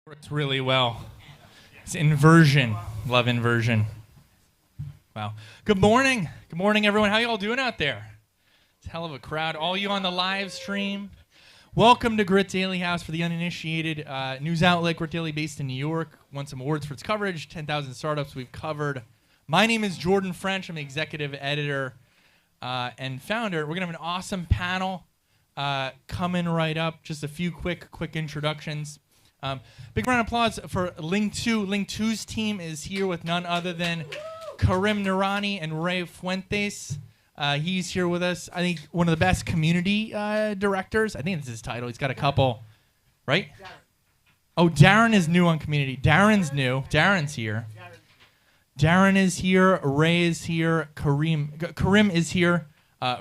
Works really well. It's inversion. Love inversion. Wow. Good morning. Good morning, everyone. How you all doing out there? It's a hell of a crowd. All you on the live stream, welcome to Grit Daily House for the uninitiated news outlet. Grit Daily, based in New York. Won some awards for its coverage. 10,000 startups we've covered. My name is Jordan French. I'm the executive editor and founder. We're going to have an awesome panel coming right up. Just a few quick introductions. Big round of applause for Linqto. Linqto's team is here with none other than Karim Noorani and Ray Fuentes. He's here with us. I think one of the best community directors. I think that's his title. He's got a couple, right? Darren. Oh, Darren is new on community. Darren's new. Darren's here. Darren is here. Ray is here. Karim is here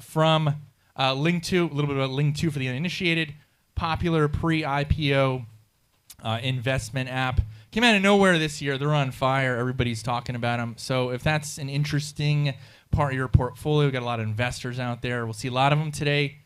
from Linqto. A little bit about Linqto for the uninitiated. Popular pre-IPO investment app. Came out of nowhere this year. They're on fire. Everybody's talking about them. So if that's an interesting part of your portfolio, we've got a lot of investors out there. We'll see a lot of them today.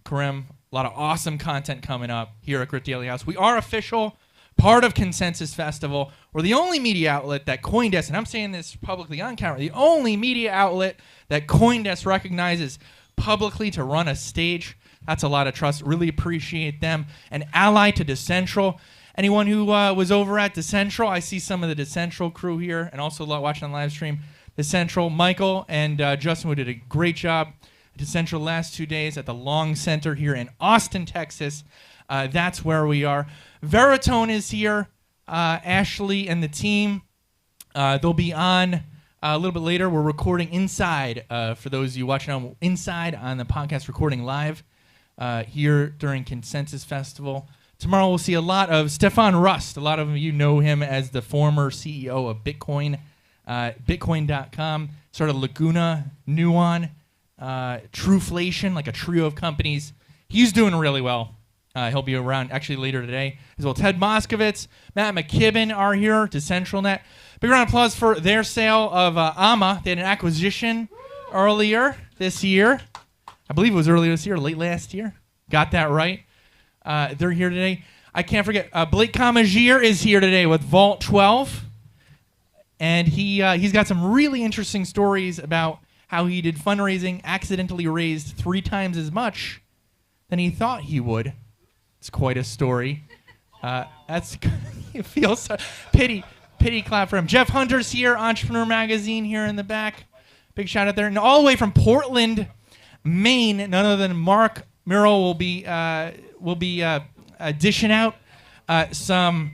Karim, a lot of awesome content coming up here at Grit Daily House. We are official part of Consensus Festival. We're the only media outlet that CoinDesk, and I'm saying this publicly on camera, the only media outlet that CoinDesk recognizes publicly to run a stage. That's a lot of trust. Really appreciate them. An ally to Decentral. Anyone who was over at Decentral, I see some of the Decentral crew here, and also watching on live stream. Decentral, Michael and Justin, who did a great job at Decentral last 2 days at the Long Center here in Austin, Texas. That's where we are. Veritone is here. Ashley and the team. They'll be on a little bit later. We're recording inside. For those of you watching on inside on the podcast, recording live here during Consensus Festival. Tomorrow we'll see a lot of Sebastian Rusk. A lot of you know him as the former CEO of Bitcoin, Bitcoin.com, sort of Laguna, Nuon, Truflation, like a trio of companies. He's doing really well. He'll be around actually later today as well. Ted Moskovitz, Matt McKibben are here, DecentralNet. Big round of applause for their sale of AMA. They had an acquisition earlier this year. I believe it was earlier this year, late last year. Got that right. They're here today. I can't forget, Blake Comagier is here today with Vault 12. And he's got some really interesting stories about how he did fundraising, accidentally raised 3 times as much than he thought he would. It's quite a story. It feels so, pity clap for him. Jeff Hunter's here, Entrepreneur Magazine here in the back. Big shout out there. And all the way from Portland, Maine, none other than Mark Murrell will be dishing out some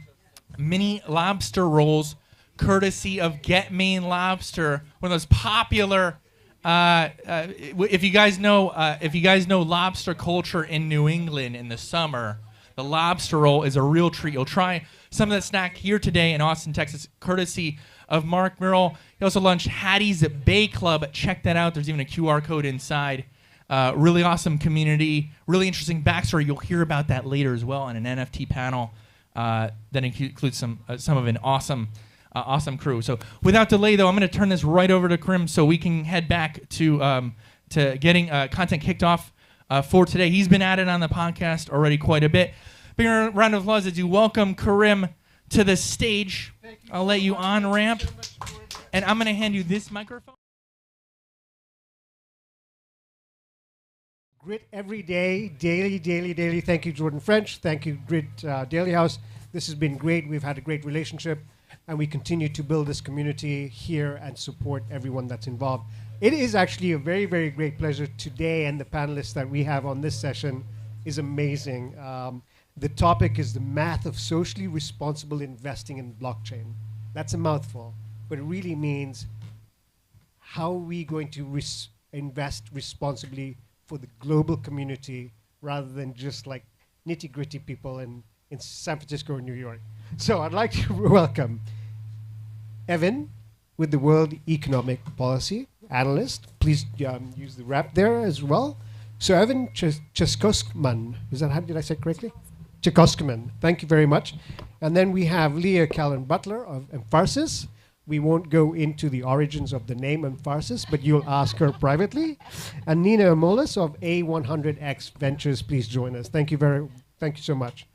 mini lobster rolls, courtesy of Get Maine Lobster, one of those popular. If you guys know lobster culture in New England in the summer, the lobster roll is a real treat. You'll try some of that snack here today in Austin, Texas, courtesy of Mark Murrell. He also launched Hattie's Bay Club. Check that out. There's even a QR code inside. Really awesome community, really interesting backstory. You'll hear about that later as well on an NFT panel that includes some of an awesome crew. So without delay, though, I'm going to turn this right over to Karim so we can head back to getting content kicked off for today. He's been at it on the podcast already quite a bit. Big round of applause as you welcome Karim to the stage. I'll let you on ramp, and I'm going to hand you this microphone. Grit every day, daily. Thank you, Jordan French. Thank you, Grit Daily House. This has been great. We've had a great relationship, and we continue to build this community here and support everyone that's involved. It is actually a very, very great pleasure today, and the panelists that we have on this session is amazing. The topic is the math of socially responsible investing in blockchain. That's a mouthful, but it really means how are we going to invest responsibly for the global community rather than just like nitty-gritty people in San Francisco or New York. So I'd like to welcome Evan with the World Economic Policy Analyst. Please use the wrap there as well. So Evan Cheskoskman, did I say it correctly? Cheskoskman, thank you very much. And then we have Leah Callan Butler of Emphasis. We won't go into the origins of the name Emphasis, but you'll ask her privately. And Nina Amolis of A100X Ventures, please join us. Thank you so much.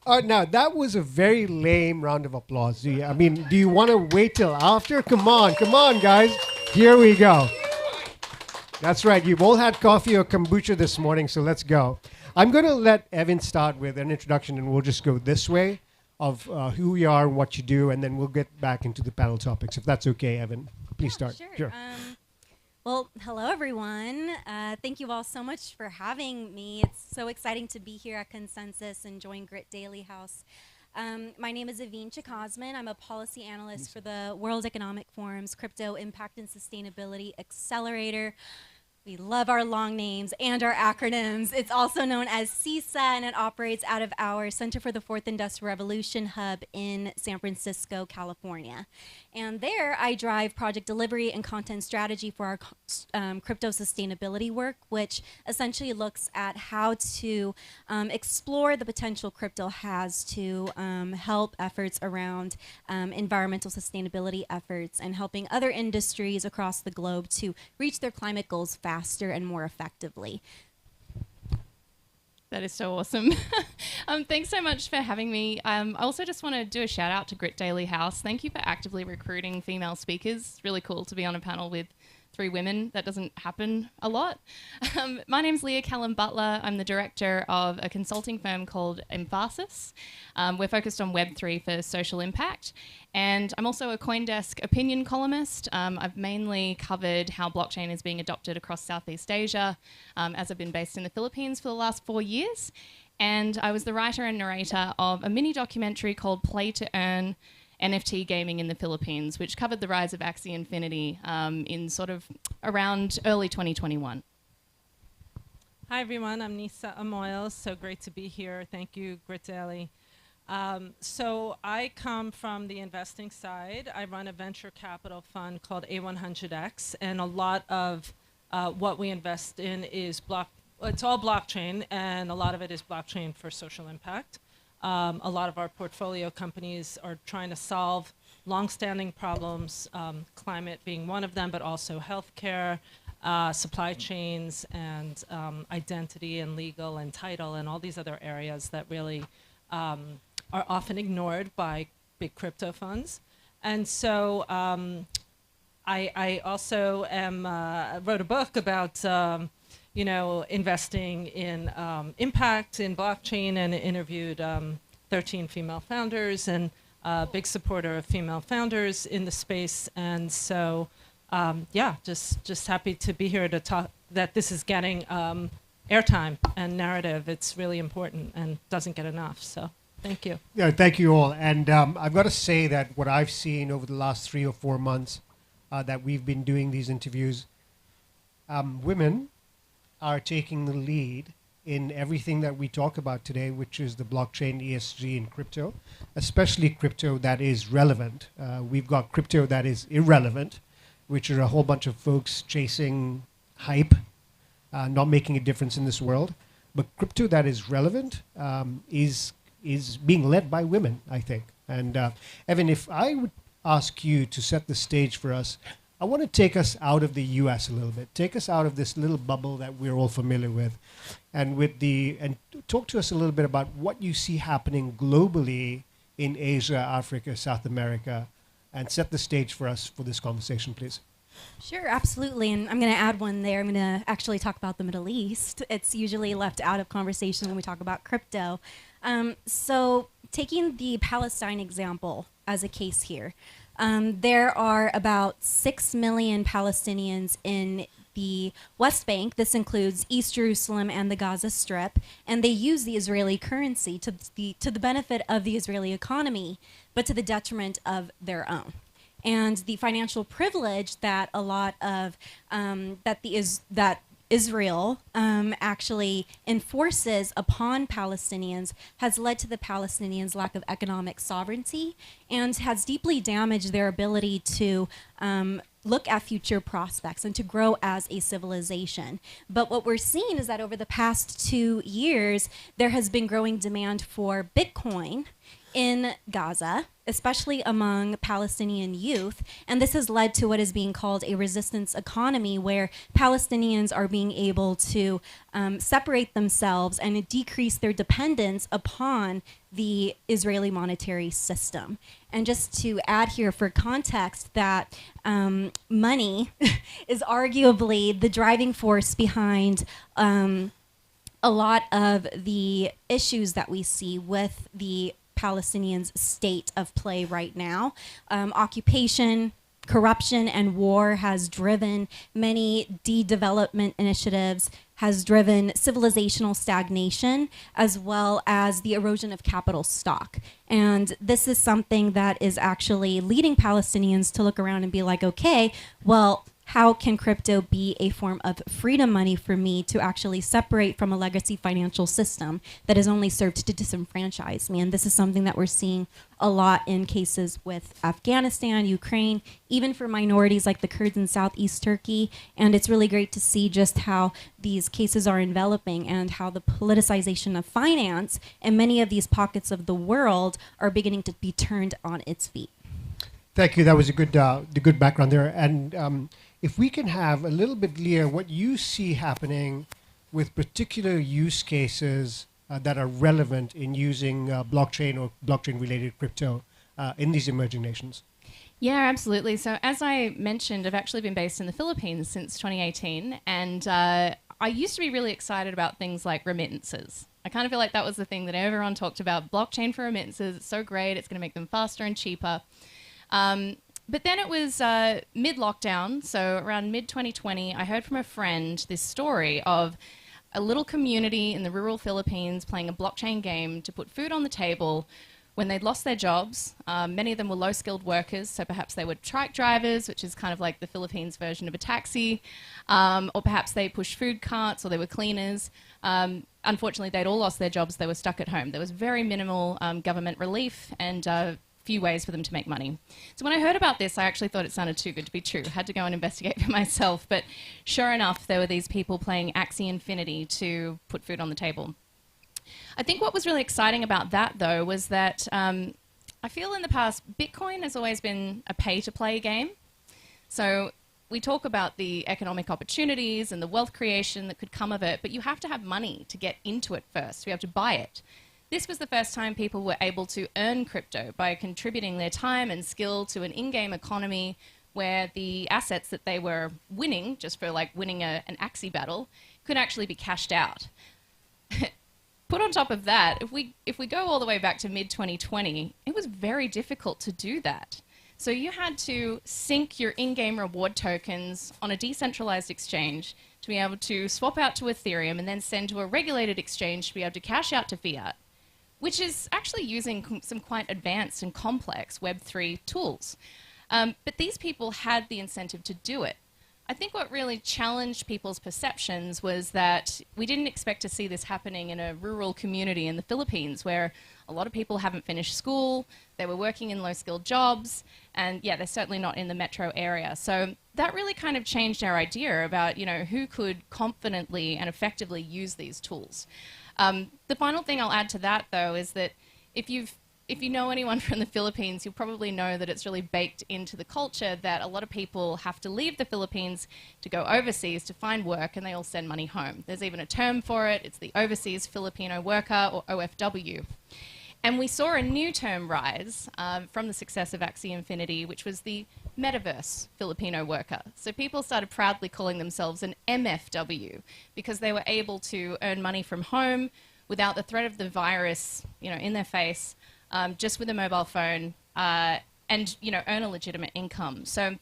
Now, that was a very lame round of applause. Do you want to wait till after? Come on, guys. Here we go. That's right. You've all had coffee or kombucha this morning, so let's go. I'm going to let Evan start with an introduction, and we'll just go this way of who you are and what you do, and then we'll get back into the panel topics, if that's okay, Evan. Please start. Sure. Well, hello, everyone. Thank you all so much for having me. It's so exciting to be here at Consensus and join Grit Daily House. My name is Aveen Chakosman. I'm a policy analyst for the World Economic Forum's Crypto Impact and Sustainability Accelerator. We love our long names and our acronyms. It's also known as CISA, and it operates out of our Center for the Fourth Industrial Revolution hub in San Francisco, California. And there, I drive project delivery and content strategy for our crypto sustainability work, which essentially looks at how to explore the potential crypto has to help efforts around environmental sustainability efforts and helping other industries across the globe to reach their climate goals faster and more effectively. That is so awesome. Thanks so much for having me. I also just want to do a shout out to Grit Daily House. Thank you for actively recruiting female speakers. It's really cool to be on a panel with 3 women. That doesn't happen a lot. My name's Leah Callum Butler. I'm the director of a consulting firm called Emphasis. We're focused on Web3 for social impact. And I'm also a CoinDesk opinion columnist. I've mainly covered how blockchain is being adopted across Southeast Asia, as I've been based in the Philippines for the last 4 years. And I was the writer and narrator of a mini documentary called Play to Earn, NFT gaming in the Philippines, which covered the rise of Axie Infinity in sort of around early 2021. Hi, everyone. I'm Nisa Amoyle. So great to be here. Thank you, Grit Daily. So I come from the investing side. I run a venture capital fund called A100X, and a lot of what we invest in is it's all blockchain, and a lot of it is blockchain for social impact. A lot of our portfolio companies are trying to solve long-standing problems, climate being one of them, but also healthcare, supply chains, and identity and legal and title and all these other areas that really are often ignored by big crypto funds. And so I also wrote a book about investing in impact in blockchain, and interviewed 13 female founders, and a big supporter of female founders in the space. And so, just happy to be here to talk that this is getting airtime and narrative. It's really important and doesn't get enough. So thank you. Yeah, thank you all. And I've got to say that what I've seen over the last 3 or 4 months that we've been doing these interviews, women are taking the lead in everything that we talk about today, which is the blockchain, ESG, and crypto, especially crypto that is relevant. We've got crypto that is irrelevant, which are a whole bunch of folks chasing hype, not making a difference in this world. But crypto that is relevant is being led by women, I think. And Evan, if I would ask you to set the stage for us, I want to take us out of the U.S. a little bit, take us out of this little bubble that we're all familiar with, and talk to us a little bit about what you see happening globally in Asia, Africa, South America, and set the stage for us for this conversation, please. Sure, absolutely. And I'm going to add one there. I'm going to actually talk about the Middle East. It's usually left out of conversation when we talk about crypto. So taking the Palestine example as a case here, there are about 6 million Palestinians in the West Bank. This includes East Jerusalem and the Gaza Strip, and they use the Israeli currency to the benefit of the Israeli economy, but to the detriment of their own. And the financial privilege that a lot of that Israel actually enforces upon Palestinians has led to the Palestinians' lack of economic sovereignty and has deeply damaged their ability to look at future prospects and to grow as a civilization. But what we're seeing is that over the past 2 years, there has been growing demand for Bitcoin, in Gaza, especially among Palestinian youth. And this has led to what is being called a resistance economy, where Palestinians are being able to separate themselves and decrease their dependence upon the Israeli monetary system. And just to add here for context that money is arguably the driving force behind a lot of the issues that we see with the Palestinians' state of play right now. Occupation, corruption, and war has driven many de-development initiatives, has driven civilizational stagnation, as well as the erosion of capital stock. And this is something that is actually leading Palestinians to look around and be like, okay, well, how can crypto be a form of freedom money for me to actually separate from a legacy financial system that has only served to disenfranchise me? And this is something that we're seeing a lot in cases with Afghanistan, Ukraine, even for minorities like the Kurds in Southeast Turkey. And it's really great to see just how these cases are enveloping and how the politicization of finance in many of these pockets of the world are beginning to be turned on its feet. Thank you. That was a good, the good background there. And if we can have a little bit clear what you see happening with particular use cases that are relevant in using blockchain or blockchain-related crypto in these emerging nations. Yeah, absolutely. So as I mentioned, I've actually been based in the Philippines since 2018, and I used to be really excited about things like remittances. I kind of feel like that was the thing that everyone talked about. Blockchain for remittances, it's so great, it's going to make them faster and cheaper. But then it was mid-lockdown, so around mid-2020, I heard from a friend this story of a little community in the rural Philippines playing a blockchain game to put food on the table when they'd lost their jobs. Many of them were low-skilled workers, so perhaps they were trike drivers, which is kind of like the Philippines version of a taxi, or perhaps they pushed food carts, or they were cleaners. Unfortunately, they'd all lost their jobs. They were stuck at home. There was very minimal government relief and few ways for them to make money. So when I heard about this, I actually thought it sounded too good to be true. I had to go and investigate for myself. But sure enough, there were these people playing Axie Infinity to put food on the table. I think what was really exciting about that, though, was that I feel in the past, Bitcoin has always been a pay-to-play game. So we talk about the economic opportunities and the wealth creation that could come of it, but you have to have money to get into it first. You have to buy it. This was the first time people were able to earn crypto by contributing their time and skill to an in-game economy where the assets that they were winning, just for like winning an Axie battle, could actually be cashed out. Put on top of that, if we go all the way back to mid-2020, it was very difficult to do that. So you had to sync your in-game reward tokens on a decentralized exchange to be able to swap out to Ethereum and then send to a regulated exchange to be able to cash out to Fiat, which is actually using some quite advanced and complex Web3 tools. But these people had the incentive to do it. I think what really challenged people's perceptions was that we didn't expect to see this happening in a rural community in the Philippines where a lot of people haven't finished school, they were working in low-skilled jobs, and yeah, they're certainly not in the metro area. So that really kind of changed our idea about, you know, who could confidently and effectively use these tools. The final thing I'll add to that, though, is that if you know anyone from the Philippines, you'll probably know that it's really baked into the culture that a lot of people have to leave the Philippines to go overseas to find work, and they all send money home. There's even a term for it. It's the Overseas Filipino Worker, or OFW. And we saw a new term rise from the success of Axie Infinity, which was the Metaverse Filipino Worker. So people started proudly calling themselves an MFW because they were able to earn money from home without the threat of the virus, you know, in their face, just with a mobile phone, and, you know, earn a legitimate income. So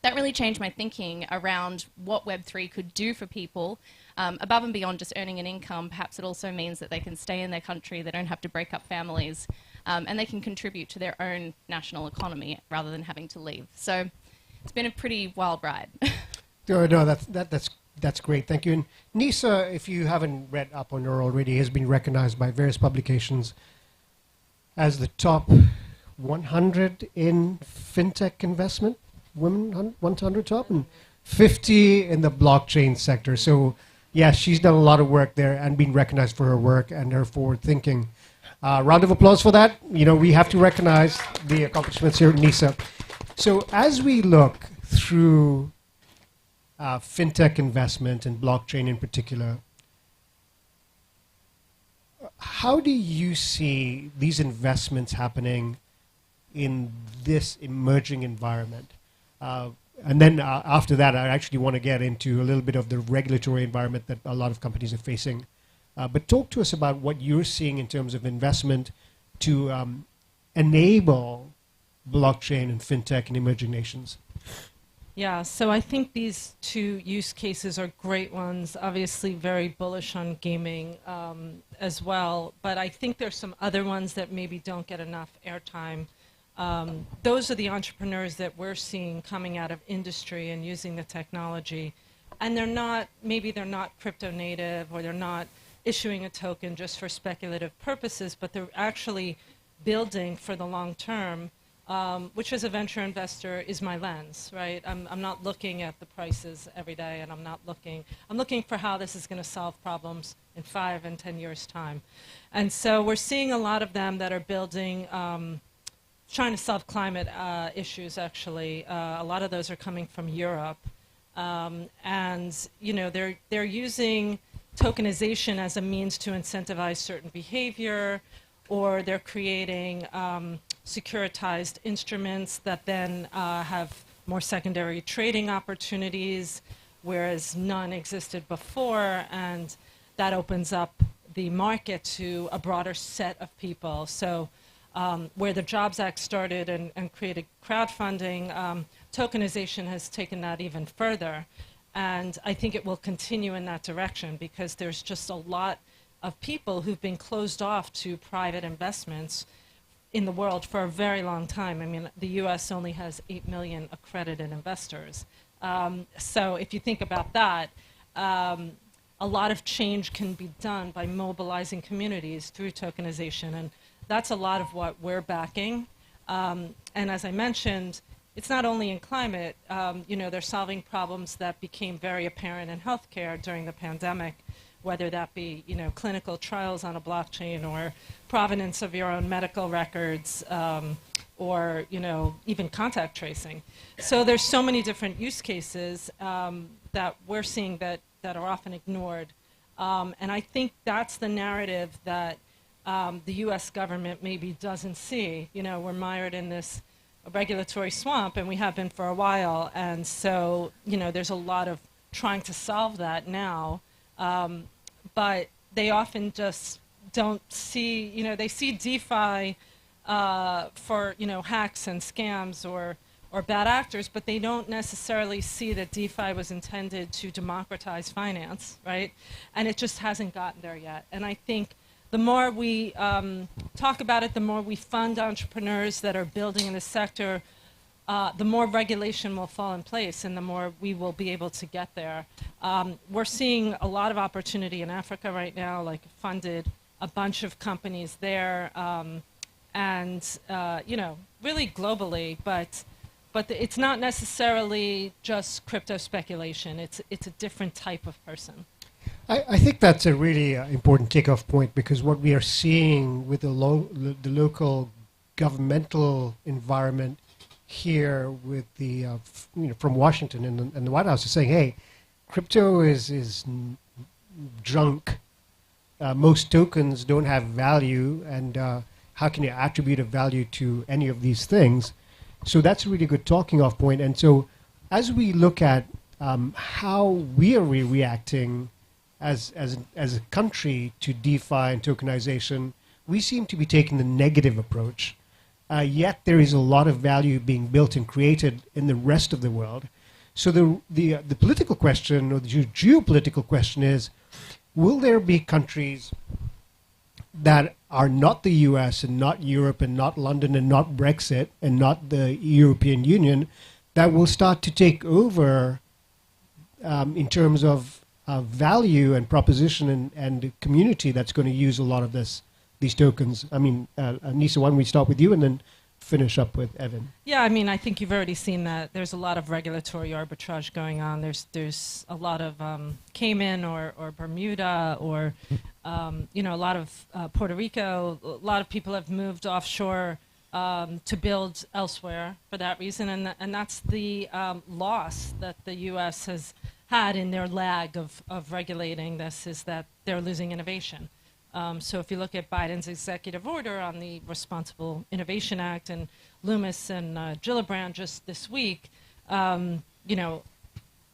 that really changed my thinking around what Web3 could do for people. Above and beyond just earning an income, perhaps it also means that they can stay in their country, they don't have to break up families, and they can contribute to their own national economy rather than having to leave. So it's been a pretty wild ride. No, that's great. Thank you. And Nisa, if you haven't read up on her already, has been recognized by various publications as the top 100 in fintech investment, women 100 top, and 50 in the blockchain sector. So, yeah, she's done a lot of work there and been recognized for her work and her forward thinking. Round of applause for that. You know, we have to recognize the accomplishments here at NISA. So as we look through fintech investment and blockchain in particular, how do you see these investments happening in this emerging environment? And then after that, I actually want to get into a little bit of the regulatory environment that a lot of companies are facing. But talk to us about what you're seeing in terms of investment to enable blockchain and fintech in emerging nations. Yeah, so I think these two use cases are great ones. Obviously very bullish on gaming as well, but I think there's some other ones that maybe don't get enough airtime. Those are the entrepreneurs that we're seeing coming out of industry and using the technology. And maybe they're not crypto native, or they're not issuing a token just for speculative purposes, but they're actually building for the long term, which as a venture investor is my lens, right? I'm not looking at the prices every day, and I'm looking for how this is going to solve problems in 5 and 10 years' time. And so we're seeing a lot of them that are building, trying to solve climate issues, actually. A lot of those are coming from Europe. And, you know, they're using tokenization as a means to incentivize certain behavior, or they're creating securitized instruments that then have more secondary trading opportunities, whereas none existed before, and that opens up the market to a broader set of people. So where the Jobs Act started and created crowdfunding, tokenization has taken that even further. And I think it will continue in that direction, because there's just a lot of people who've been closed off to private investments in the world for a very long time. I mean, the US only has 8 million accredited investors. So if you think about that, a lot of change can be done by mobilizing communities through tokenization. And that's a lot of what we're backing. And as I mentioned, it's not only in climate. You know, they're solving problems that became very apparent in healthcare during the pandemic, whether that be, you know, clinical trials on a blockchain, or provenance of your own medical records, or, you know, even contact tracing. So there's so many different use cases that we're seeing that are often ignored. And I think that's the narrative that the US government maybe doesn't see. You know, we're mired in this regulatory swamp, and we have been for a while. And so, you know, there's a lot of trying to solve that now. But they often just don't see, you know, they see DeFi for, you know, hacks and scams or bad actors, but they don't necessarily see that DeFi was intended to democratize finance, right? And it just hasn't gotten there yet. And I think the more we talk about it, the more we fund entrepreneurs that are building in the sector, the more regulation will fall in place, and the more we will be able to get there. We're seeing a lot of opportunity in Africa right now, like funded a bunch of companies there, and you know, really globally, but it's not necessarily just crypto speculation. It's a different type of person. I think that's a really important takeoff point, because what we are seeing with the local governmental environment here, with the you know, from Washington and the White House is saying, hey, crypto is junk. Most tokens don't have value, and how can you attribute a value to any of these things? So that's a really good talking off point. And so as we look at how we are reacting as a country to DeFi and tokenization, we seem to be taking the negative approach. Yet there is a lot of value being built and created in the rest of the world. So the political question, or the geopolitical question, is, will there be countries that are not the US and not Europe and not London and not Brexit and not the European Union that will start to take over in terms of value and proposition and community that's going to use a lot of these tokens? I mean, Nisa, why don't we start with you, and then finish up with Evan. Yeah, I mean, I think you've already seen that. There's a lot of regulatory arbitrage going on. There's a lot of Cayman or Bermuda or, you know, a lot of Puerto Rico. A lot of people have moved offshore to build elsewhere for that reason. And that's the loss that the U.S. has had in their lag of regulating this, is that they're losing innovation. So if you look at Biden's executive order on the Responsible Innovation Act, and Loomis and Gillibrand just this week, you know,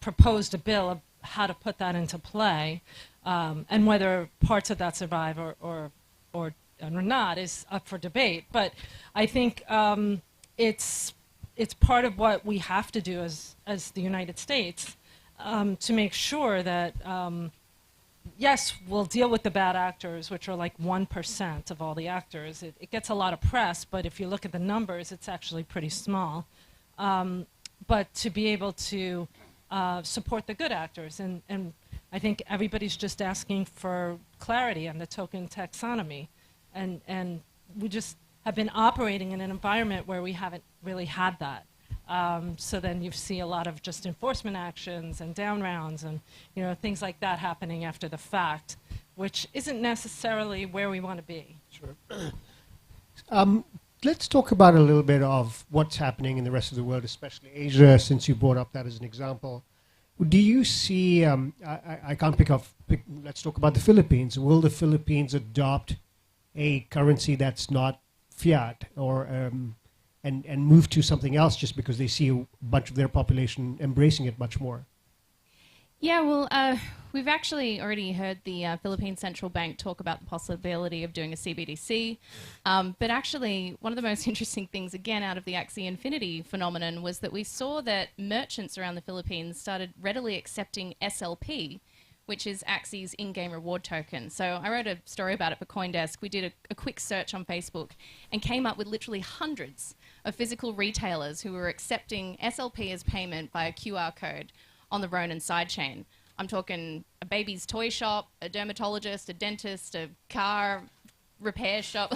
proposed a bill of how to put that into play, and whether parts of that survive or not is up for debate. But I think it's part of what we have to do as the United States to make sure that. Yes, we'll deal with the bad actors, which are like 1% of all the actors. It gets a lot of press, but if you look at the numbers, it's actually pretty small. But to be able to support the good actors, and I think everybody's just asking for clarity on the token taxonomy. And we just have been operating in an environment where we haven't really had that. So then you see a lot of just enforcement actions and down rounds and, you know, things like that happening after the fact, which isn't necessarily where we want to be. Sure. Let's talk about a little bit of what's happening in the rest of the world, especially Asia, since you brought up that as an example. Do you see, I can't let's talk about the Philippines. Will the Philippines adopt a currency that's not fiat or and move to something else just because they see a bunch of their population embracing it much more? Yeah, well, we've actually already heard the Philippine Central Bank talk about the possibility of doing a CBDC. But actually, one of the most interesting things, again, out of the Axie Infinity phenomenon was that we saw that merchants around the Philippines started readily accepting SLP, which is Axie's in-game reward token. So I wrote a story about it for CoinDesk. We did a quick search on Facebook and came up with literally hundreds of physical retailers who were accepting SLP as payment by a QR code on the Ronin sidechain. I'm talking a baby's toy shop, a dermatologist, a dentist, a car repair shop.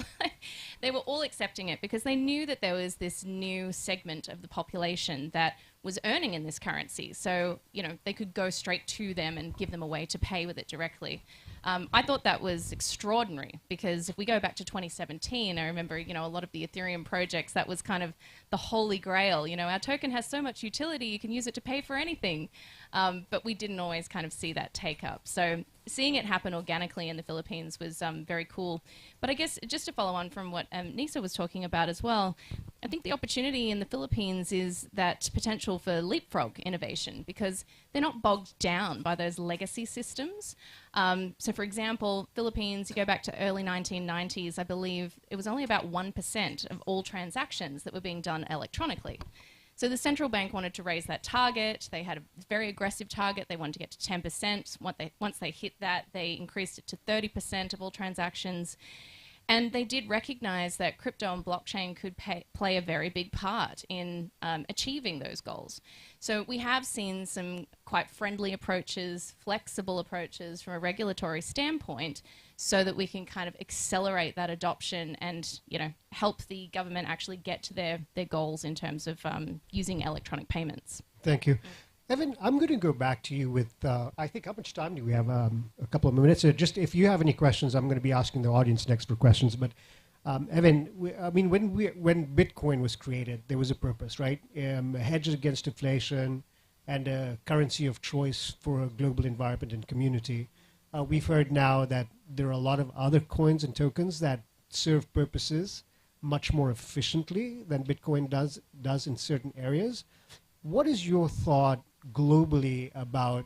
They were all accepting it because they knew that there was this new segment of the population that was earning in this currency. So, you know, they could go straight to them and give them a way to pay with it directly. I thought that was extraordinary because if we go back to 2017, I remember, you know, a lot of the Ethereum projects, that was kind of the holy grail. You know, our token has so much utility, you can use it to pay for anything. But we didn't always kind of see that take up. So seeing it happen organically in the Philippines was very cool. But I guess just to follow on from what Nisa was talking about as well, I think the opportunity in the Philippines is that potential for leapfrog innovation because they're not bogged down by those legacy systems. So for example, Philippines, you go back to early 1990s, I believe it was only about 1% of all transactions that were being done electronically. So the central bank wanted to raise that target. They had a very aggressive target. They wanted to get to 10%. Once they hit that, they increased it to 30% of all transactions. And they did recognize that crypto and blockchain could play a very big part in achieving those goals. So we have seen some quite friendly approaches, flexible approaches from a regulatory standpoint so that we can kind of accelerate that adoption and, you know, help the government actually get to their goals in terms of using electronic payments. Thank you. Evan, I'm going to go back to you with, I think, how much time do we have? A couple of minutes. Just if you have any questions, I'm going to be asking the audience next for questions. But Evan, I mean, when Bitcoin was created, there was a purpose, right? A hedge against inflation and a currency of choice for a global environment and community. We've heard now that there are a lot of other coins and tokens that serve purposes much more efficiently than Bitcoin does in certain areas. What is your thought globally about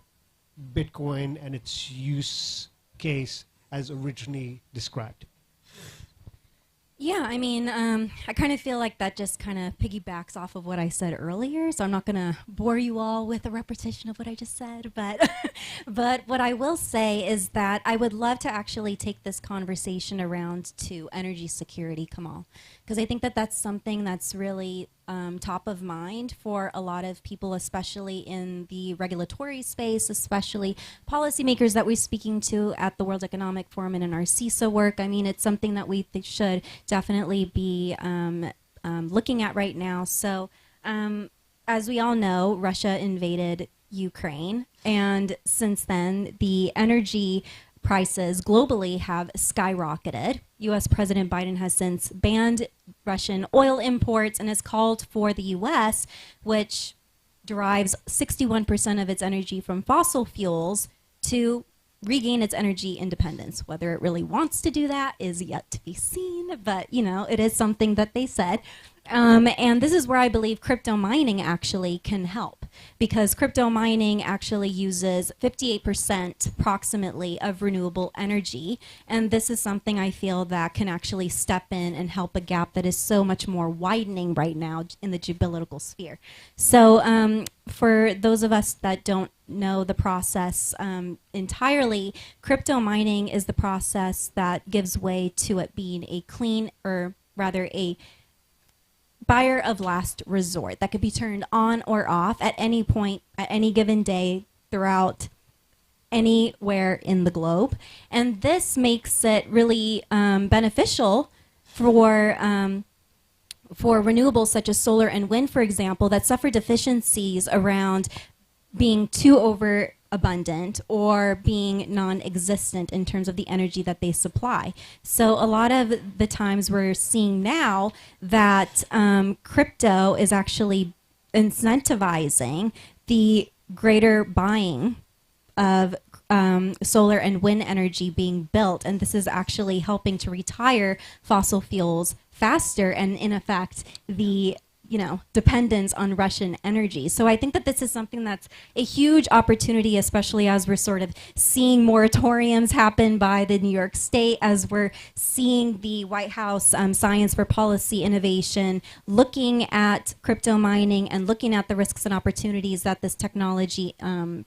Bitcoin and its use case as originally described? Yeah, I mean, I kind of feel like that just kind of piggybacks off of what I said earlier, so I'm not going to bore you all with a repetition of what I just said, but but what I will say is that I would love to actually take this conversation around to energy security, Kamal, because I think that that's something that's really top of mind for a lot of people, especially in the regulatory space, especially policymakers that we're speaking to at the World Economic Forum and in our CISA work. I mean, it's something that we should definitely be looking at right now. So, as we all know, Russia invaded Ukraine, and since then, the energy prices globally have skyrocketed. U.S. President Biden has since banned Russian oil imports and has called for the U.S., which derives 61% of its energy from fossil fuels, to regain its energy independence. Whether it really wants to do that is yet to be seen, but it is something that they said. And this is where I believe crypto mining actually can help, because crypto mining actually uses 58% approximately of renewable energy. And this is something I feel that can actually step in and help a gap that is so much more widening right now in the geopolitical sphere. So for those of us that don't know the process entirely, crypto mining is the process that gives way to it being a clean, or rather a buyer of last resort that could be turned on or off at any point, at any given day, throughout anywhere in the globe. And this makes it really beneficial for renewables such as solar and wind, for example, that suffer deficiencies around being too overabundant or being non-existent in terms of the energy that they supply. So a lot of the times we're seeing now that crypto is actually incentivizing the greater buying of solar and wind energy being built, and this is actually helping to retire fossil fuels faster, and in effect the dependence on Russian energy. So I think that this is something that's a huge opportunity, especially as we're sort of seeing moratoriums happen by the New York State, as we're seeing the White House Science for Policy Innovation looking at crypto mining and looking at the risks and opportunities that this technology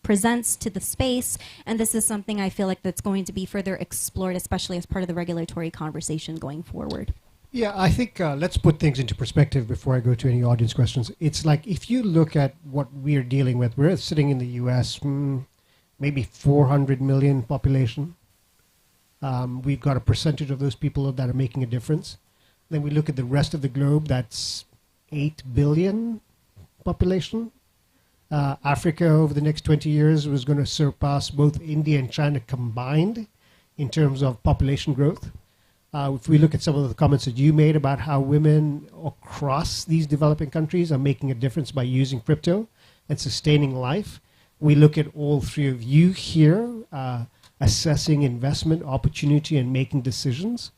presents to the space. And this is something I feel like that's going to be further explored, especially as part of the regulatory conversation going forward. Yeah, I think let's put things into perspective before I go to any audience questions. It's like, if you look at what we're dealing with, we're sitting in the US, maybe 400 million population. We've got a percentage of those people that are making a difference. Then we look at the rest of the globe, that's 8 billion population. Africa over the next 20 years was going to surpass both India and China combined in terms of population growth. If we look at some of the comments that you made about how women across these developing countries are making a difference by using crypto and sustaining life, we look at all three of you here assessing investment opportunity and making decisions.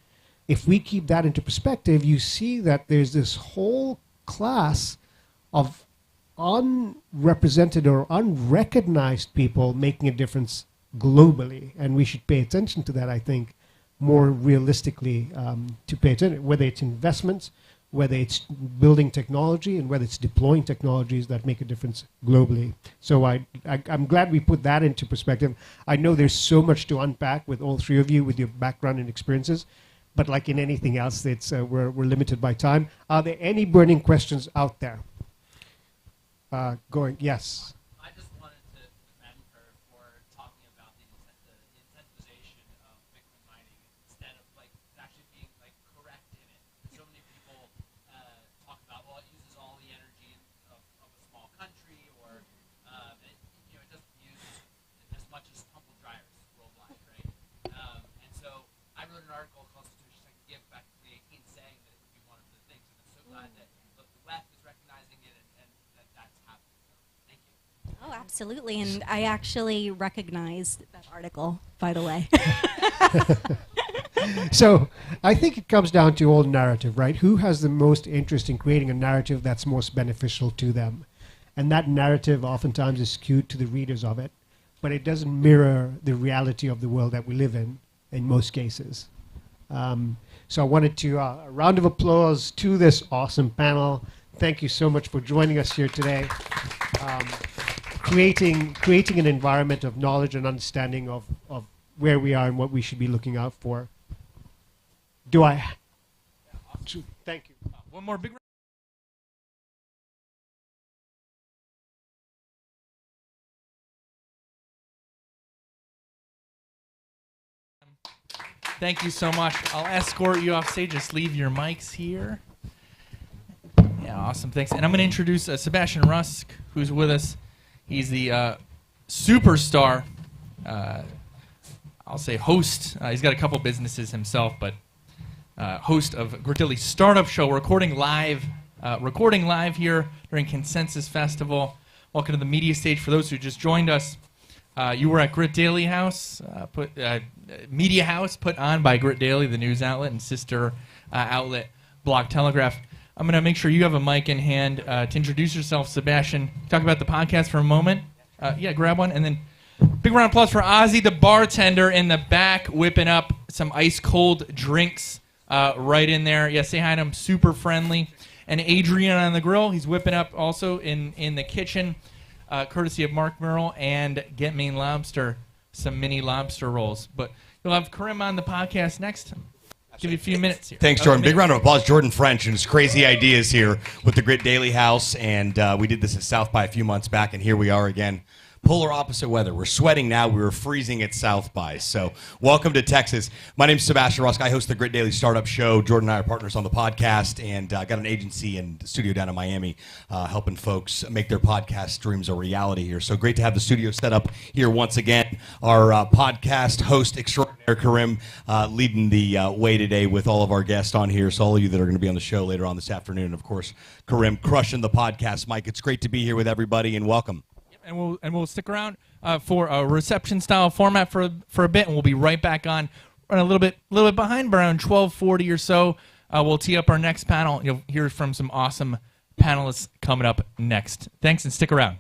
If we keep that into perspective, you see that there's this whole class of unrepresented or unrecognized people making a difference globally, and we should pay attention to that, I think, more realistically, to pay attention, whether it's investments, whether it's building technology, and whether it's deploying technologies that make a difference globally. So I'm glad we put that into perspective. I know there's so much to unpack with all three of you, with your background and experiences, but like in anything else, it's we're limited by time. Are there any burning questions out there? Yes. I just wanted to commend her for talking about the incentivization of Bitcoin mining instead of actually being correct in it. So many people talk about, well, it uses all the energy of a small country, or it doesn't use as much as tumble dryers worldwide, right? And so I wrote an article in Constitution to give back to 2018 saying that it would be one of the things, and I'm so glad that the left is recognizing it and that's happening. So thank you. Oh, absolutely. And I actually recognized that article, by the way. So I think it comes down to all narrative, right? Who has the most interest in creating a narrative that's most beneficial to them? And that narrative oftentimes is skewed to the readers of it, but it doesn't mirror the reality of the world that we live in most cases. So I wanted to, a round of applause to this awesome panel. Thank you so much for joining us here today. Creating an environment of knowledge and understanding of where we are and what we should be looking out for. Thank you. One more big round. Thank you so much. I'll escort you off stage. Just leave your mics here. Awesome, thanks. And I'm going to introduce Sebastian Rusk, who's with us. He's the superstar, I'll say host. He's got a couple businesses himself, but host of Grit Daily Startup Show, recording live here during Consensus Festival. Welcome to the media stage for those who just joined us. You were at Grit Daily House, Media House, put on by Grit Daily, the news outlet, and sister outlet, Block Telegraph. I'm going to make sure you have a mic in hand to introduce yourself, Sebastian. Talk about the podcast for a moment. Yeah, grab one. And then big round of applause for Ozzy, the bartender in the back, whipping up some ice-cold drinks right in there. Yeah, say hi to him. Super friendly. And Adrian on the grill. He's whipping up also in the kitchen, courtesy of Mark Murrell and Get Maine Lobster, some mini lobster rolls. But you'll have Karim on the podcast next. Give you a few minutes here. Thanks, Jordan. Big round of applause, Jordan French, and his crazy ideas here with the Grit Daily House. And we did this at South by a few months back, and here we are again. Polar opposite weather. We're sweating now. We were freezing at South by. So welcome to Texas. My name's Sebastian Rusk. I host the Grit Daily Startup Show. Jordan and I are partners on the podcast, and got an agency and studio down in Miami helping folks make their podcast dreams a reality here. So great to have the studio set up here once again. Our podcast host extraordinaire, Karim, leading the way today with all of our guests on here. So all of you that are going to be on the show later on this afternoon, and of course, Karim crushing the podcast mic. It's great to be here with everybody, and welcome. And we'll stick around for a reception style format for a bit, and we'll be right back on. Run a little bit behind, around 12:40 or so. We'll tee up our next panel. You'll hear from some awesome panelists coming up next. Thanks, and stick around.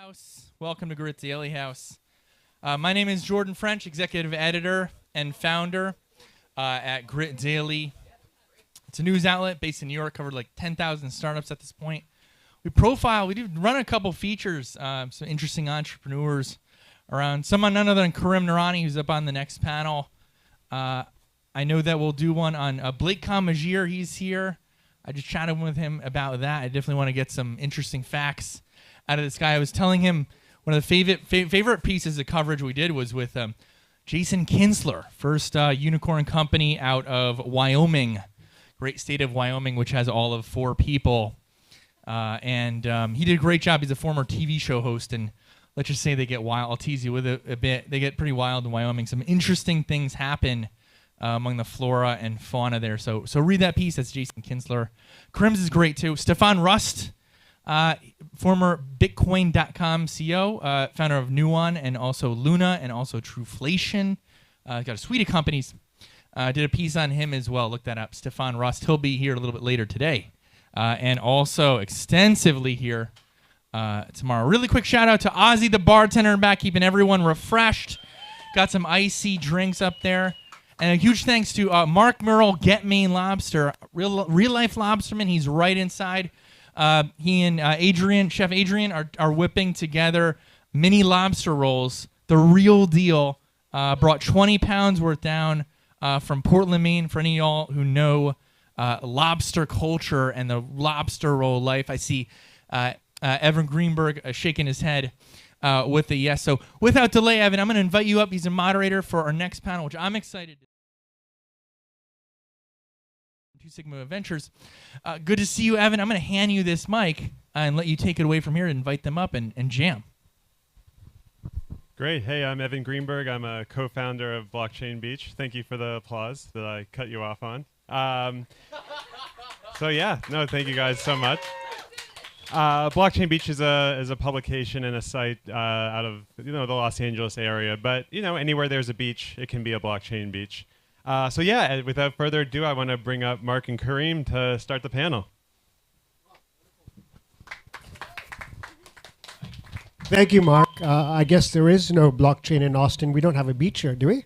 House. Welcome to Grit Daily House. My name is Jordan French, executive editor and founder at Grit Daily. It's a news outlet based in New York, covered like 10,000 startups at this point. We did run a couple features, some interesting entrepreneurs around. Someone none other than Karim Nourani, who's up on the next panel. I know that we'll do one on Blake Comagir. He's here. I just chatted with him about that. I definitely want to get some interesting facts out of this guy. I was telling him one of the favorite pieces of coverage we did was with Jason Kinsler, first unicorn company out of Wyoming, great state of Wyoming, which has all of 4 people. And he did a great job. He's a former TV show host, and let's just say they get wild. I'll tease you with it a bit. They get pretty wild in Wyoming. Some interesting things happen among the flora and fauna there. So read that piece. That's Jason Kinsler. Krim's is great too. Stefan Rust, former Bitcoin.com CEO, founder of Nuon and also Luna and also Truflation. Got a suite of companies. Did a piece on him as well. Look that up. Stefan Rust. He'll be here a little bit later today. And also extensively here tomorrow. Really quick shout out to Ozzy the bartender in back, keeping everyone refreshed. Got some icy drinks up there. And a huge thanks to Mark Murrell, Get Maine Lobster, real life lobsterman. He's right inside. He and Chef Adrian are whipping together mini lobster rolls. The real deal. Brought 20 pounds worth down from Portland, Maine. For any of y'all who know lobster culture and the lobster roll life, I see Evan Greenberg shaking his head with a yes. So without delay, Evan, I'm going to invite you up. He's a moderator for our next panel, which I'm excited to. Two Sigma Ventures. Good to see you, Evan. I'm going to hand you this mic and let you take it away from here and invite them up and jam. Great. Hey, I'm Evan Greenberg. I'm a co-founder of Blockchain Beach. Thank you for the applause that I cut you off on. So yeah, no, thank you guys so much. Blockchain Beach is a publication and a site out of the Los Angeles area, but anywhere there's a beach, it can be a blockchain beach. So yeah, without further ado, I want to bring up Mark and Karim to start the panel. Thank you, Mark. I guess there is no blockchain in Austin. We don't have a beach here, do we?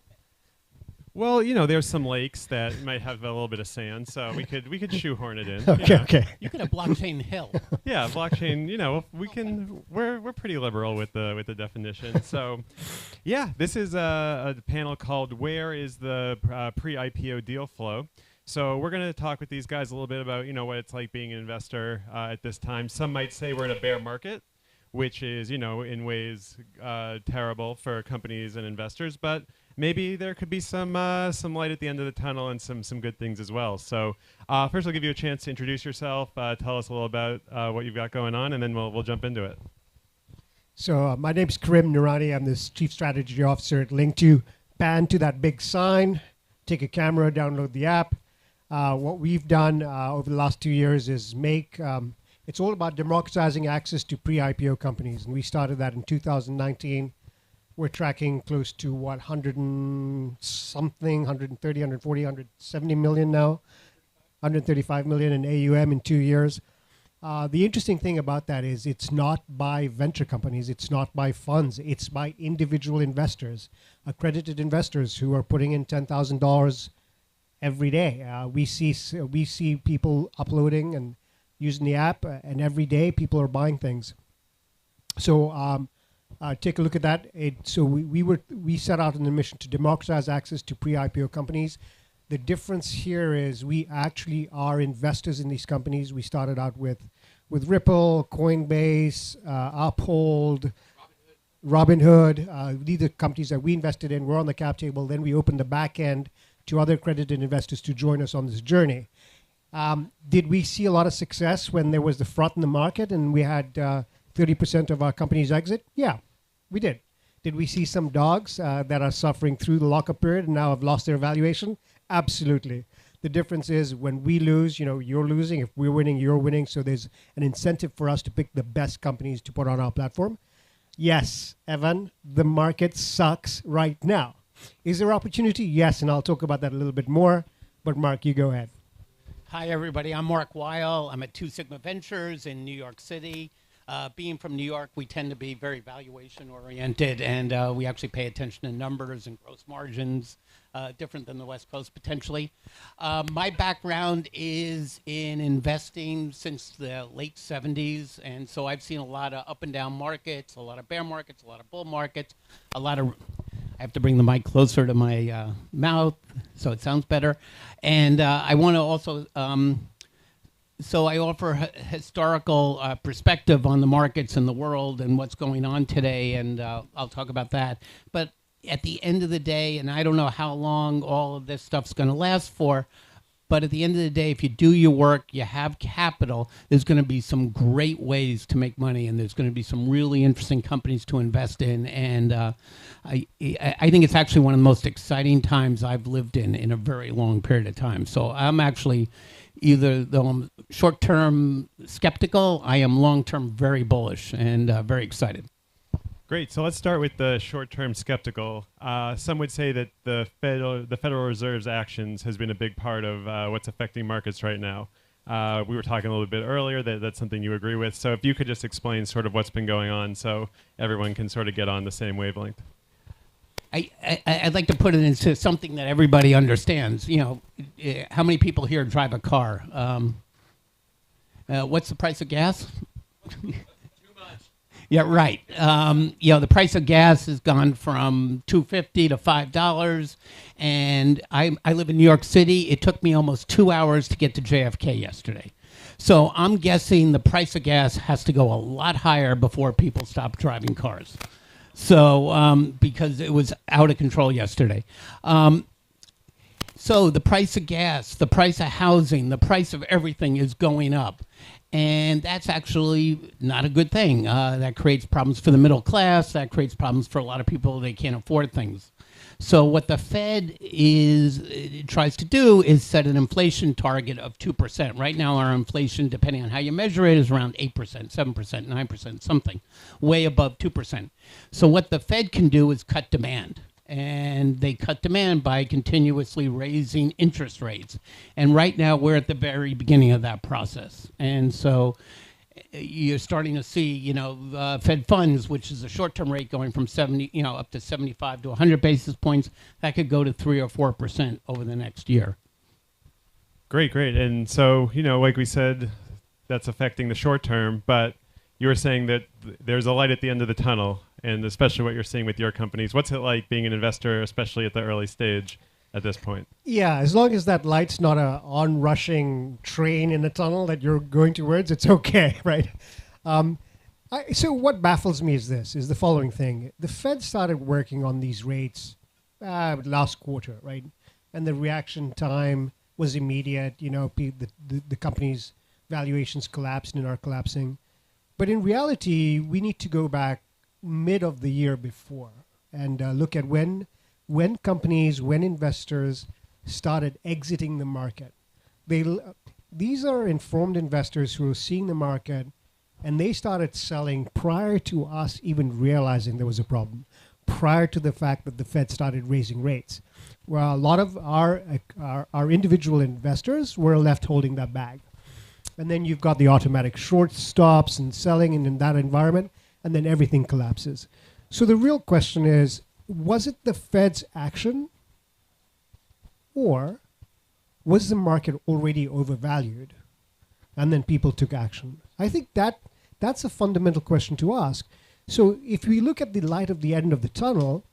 Well, there's some lakes that might have a little bit of sand, so we could shoehorn it in. Okay. You could have blockchain hill. Yeah, blockchain. We're pretty liberal with the definition. So, yeah, this is a panel called "Where is the Pre-IPO Deal Flow?" So we're going to talk with these guys a little bit about what it's like being an investor at this time. Some might say we're in a bear market, which is in ways terrible for companies and investors, but maybe there could be some light at the end of the tunnel and some good things as well. So first I'll give you a chance to introduce yourself, tell us a little about what you've got going on, and then we'll jump into it. So my name's Karim Nourani. I'm the Chief Strategy Officer at Linqto. Pan to that big sign, take a camera, download the app. What we've done over the last 2 years is make, it's all about democratizing access to pre-IPO companies. And we started that in 2019. We're tracking close to 100 and something, 130, 140, 170 million now, 135 million in AUM in 2 years. The interesting thing about that is it's not by venture companies, it's not by funds, it's by individual investors, accredited investors who are putting in $10,000 every day. We see people uploading and using the app, and every day people are buying things. So take a look at that. So we set out on the mission to democratize access to pre-IPO companies. The difference here is we actually are investors in these companies. We started out with Ripple, Coinbase, Uphold, Robinhood. These are companies that we invested in. We're on the cap table. Then we opened the back end to other accredited investors to join us on this journey. Did we see a lot of success when there was the froth in the market and we had 30% of our companies exit? Yeah, we did. Did we see some dogs that are suffering through the lockup period and now have lost their valuation? Absolutely. The difference is when we lose, you're losing. If we're winning, you're winning. So there's an incentive for us to pick the best companies to put on our platform. Yes, Evan, the market sucks right now. Is there opportunity? Yes, and I'll talk about that a little bit more. But Mark, you go ahead. Hi, everybody. I'm Mark Weil. I'm at Two Sigma Ventures in New York City. Being from New York, we tend to be very valuation oriented, and we actually pay attention to numbers and gross margins, different than the West Coast potentially. My background is in investing since the late 70s, and so I've seen a lot of up and down markets, a lot of bear markets, a lot of bull markets, a lot of... I have to bring the mic closer to my mouth so it sounds better. And I want to also... So I offer historical perspective on the markets and the world and what's going on today, and I'll talk about that. But at the end of the day, and I don't know how long all of this stuff's going to last for, but at the end of the day, if you do your work, you have capital, there's going to be some great ways to make money, and there's going to be some really interesting companies to invest in. And I think it's actually one of the most exciting times I've lived in a very long period of time. So I'm actually... Either though I'm short-term skeptical, I am long-term very bullish and very excited. Great. So let's start with the short-term skeptical. Some would say that the Federal Reserve's actions has been a big part of what's affecting markets right now. We were talking a little bit earlier that that's something you agree with. So if you could just explain sort of what's been going on so everyone can sort of get on the same wavelength. I'd like to put it into something that everybody understands. You know, how many people here drive a car? What's the price of gas? Too much. Yeah, right. You know, the price of gas has gone from $2.50 to $5, and I live in New York City. It took me almost 2 hours to get to JFK yesterday. So I'm guessing the price of gas has to go a lot higher before people stop driving cars. So, because it was out of control yesterday. So the price of gas, the price of housing, the price of everything is going up. And that's actually not a good thing. That creates problems for the middle class. That creates problems for a lot of people. They can't afford things. So what the Fed tries to do is set an inflation target of 2%. Right now, our inflation, depending on how you measure it, is around 8%, 7%, 9%, something, way above 2%. So what the Fed can do is cut demand. And they cut demand by continuously raising interest rates. And right now, we're at the very beginning of that process. And so you're starting to see, you know, Fed funds, which is a short-term rate going from 70, you know, up to 75 to 100 basis points. That could go to 3 or 4% over the next year. Great. And so, you know, like we said, that's affecting the short term, but you were saying that there's a light at the end of the tunnel, and especially what you're seeing with your companies. What's it like being an investor, especially at the early stage at this point? Yeah, as long as that light's not a on-rushing train in a tunnel that you're going towards, it's okay, right? So what baffles me is the following thing. The Fed started working on these rates last quarter, right? And the reaction time was immediate. You know, the company's valuations collapsed and are collapsing. But in reality, we need to go back mid of the year before and look at when companies, when investors started exiting the market. These are informed investors who are seeing the market, and they started selling prior to us even realizing there was a problem, prior to the fact that the Fed started raising rates. Well, a lot of our individual investors were left holding that bag. And then you've got the automatic short stops and selling in that environment, and then everything collapses. So the real question is, was it the Fed's action, or was the market already overvalued and then people took action? I think that's a fundamental question to ask. So if we look at the light of the end of the tunnel,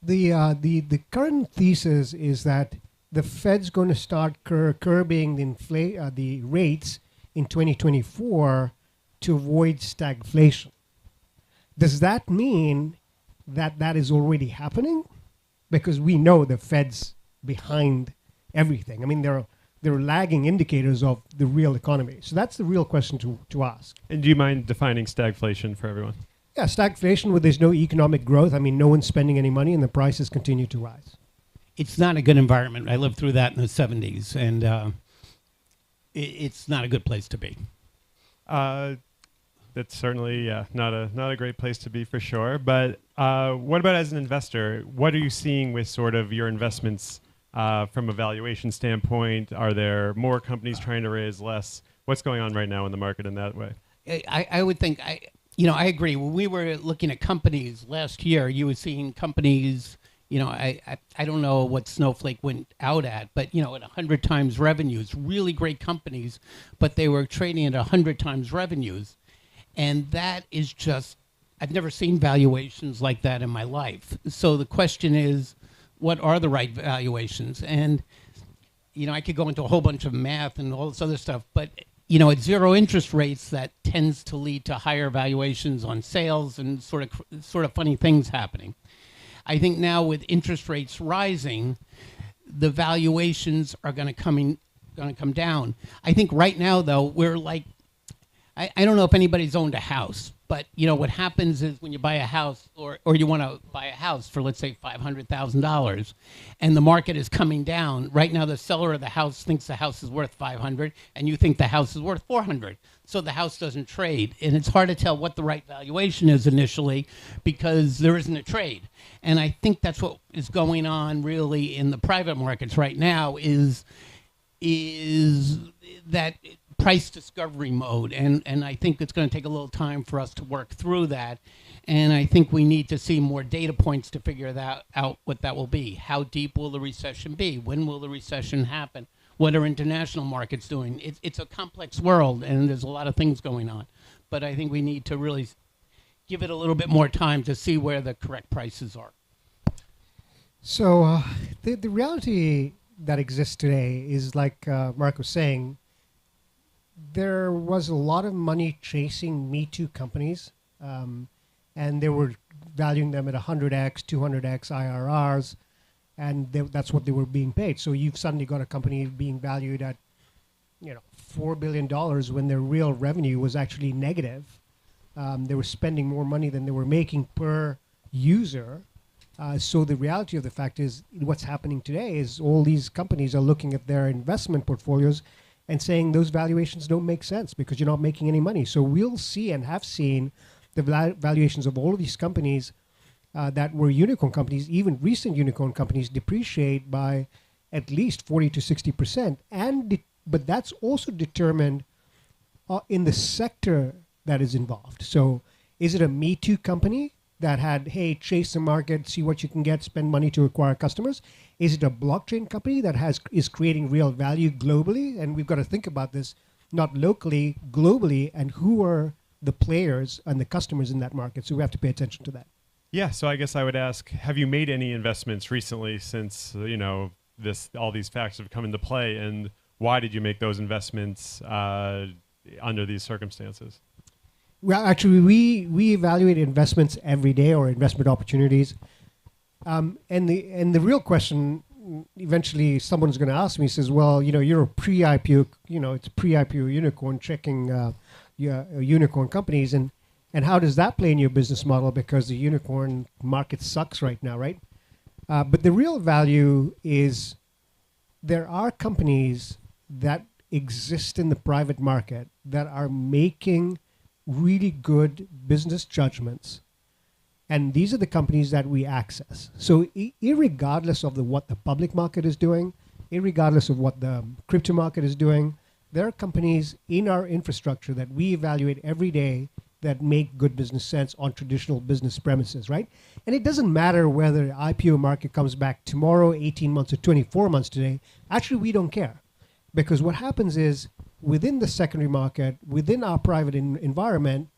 the current thesis is that the Fed's going to start curbing the rates in 2024 to avoid stagflation. Does that mean that is already happening? Because we know the Fed's behind everything. I mean, there are lagging indicators of the real economy. So that's the real question to ask. And do you mind defining stagflation for everyone? Yeah, stagflation where there's no economic growth. I mean, no one's spending any money and the prices continue to rise. It's not a good environment. I lived through that in the 70s, and it's not a good place to be. That's certainly not a great place to be for sure. But what about as an investor? What are you seeing with sort of your investments from a valuation standpoint? Are there more companies trying to raise less? What's going on right now in the market in that way? I would think, I agree. When we were looking at companies last year, you were seeing companies, I don't know what Snowflake went out at, but, at 100 times revenues, really great companies, but they were trading at 100 times revenues. And that is just, I've never seen valuations like that in my life. So the question is, what are the right valuations? And, I could go into a whole bunch of math and all this other stuff, but, at zero interest rates, that tends to lead to higher valuations on sales and sort of funny things happening. I think now with interest rates rising, the valuations are going to come down. I think right now, though, we're like, I don't know if anybody's owned a house, but what happens is when you buy a house or you want to buy a house for, let's say, $500,000, and the market is coming down. Right now, the seller of the house thinks the house is worth $500, and you think the house is worth $400. So the house doesn't trade, and it's hard to tell what the right valuation is initially because there isn't a trade. And I think that's what is going on really in the private markets right now is that price discovery mode, and I think it's going to take a little time for us to work through that, and I think we need to see more data points to figure that out what that will be. How deep will the recession be? When will the recession happen? What are international markets doing? It's a complex world, and there's a lot of things going on, but I think we need to really give it a little bit more time to see where the correct prices are. So the reality that exists today is like Mark was saying, there was a lot of money chasing Me Too companies, and they were valuing them at 100x, 200x IRRs, and that's what they were being paid. So you've suddenly got a company being valued at, $4 billion when their real revenue was actually negative. They were spending more money than they were making per user. So the reality of the fact is what's happening today is all these companies are looking at their investment portfolios and saying those valuations don't make sense because you're not making any money. So we'll see and have seen the valuations of all of these companies that were unicorn companies, even recent unicorn companies, depreciate by at least 40 to 60%. But that's also determined in the sector that is involved. So is it a Me Too company that had, hey, chase the market, see what you can get, spend money to acquire customers? Is it a blockchain company that is creating real value globally? And we've got to think about this, not locally, globally, and who are the players and the customers in that market. So we have to pay attention to that. Yeah, so I guess I would ask, have you made any investments recently since, all these facts have come into play, and why did you make those investments under these circumstances? Well, actually, we evaluate investments every day or investment opportunities. And the real question, eventually someone's going to ask me, says, well, you're a pre-IPO, it's pre-IPO unicorn checking unicorn companies. And how does that play in your business model? Because the unicorn market sucks right now, right? But the real value is there are companies that exist in the private market that are making really good business judgments. And these are the companies that we access. So irregardless of what the public market is doing, irregardless of what the crypto market is doing, there are companies in our infrastructure that we evaluate every day that make good business sense on traditional business premises, right? And it doesn't matter whether the IPO market comes back tomorrow, 18 months, or 24 months today. Actually, we don't care. Because what happens is within the secondary market, within our private environment,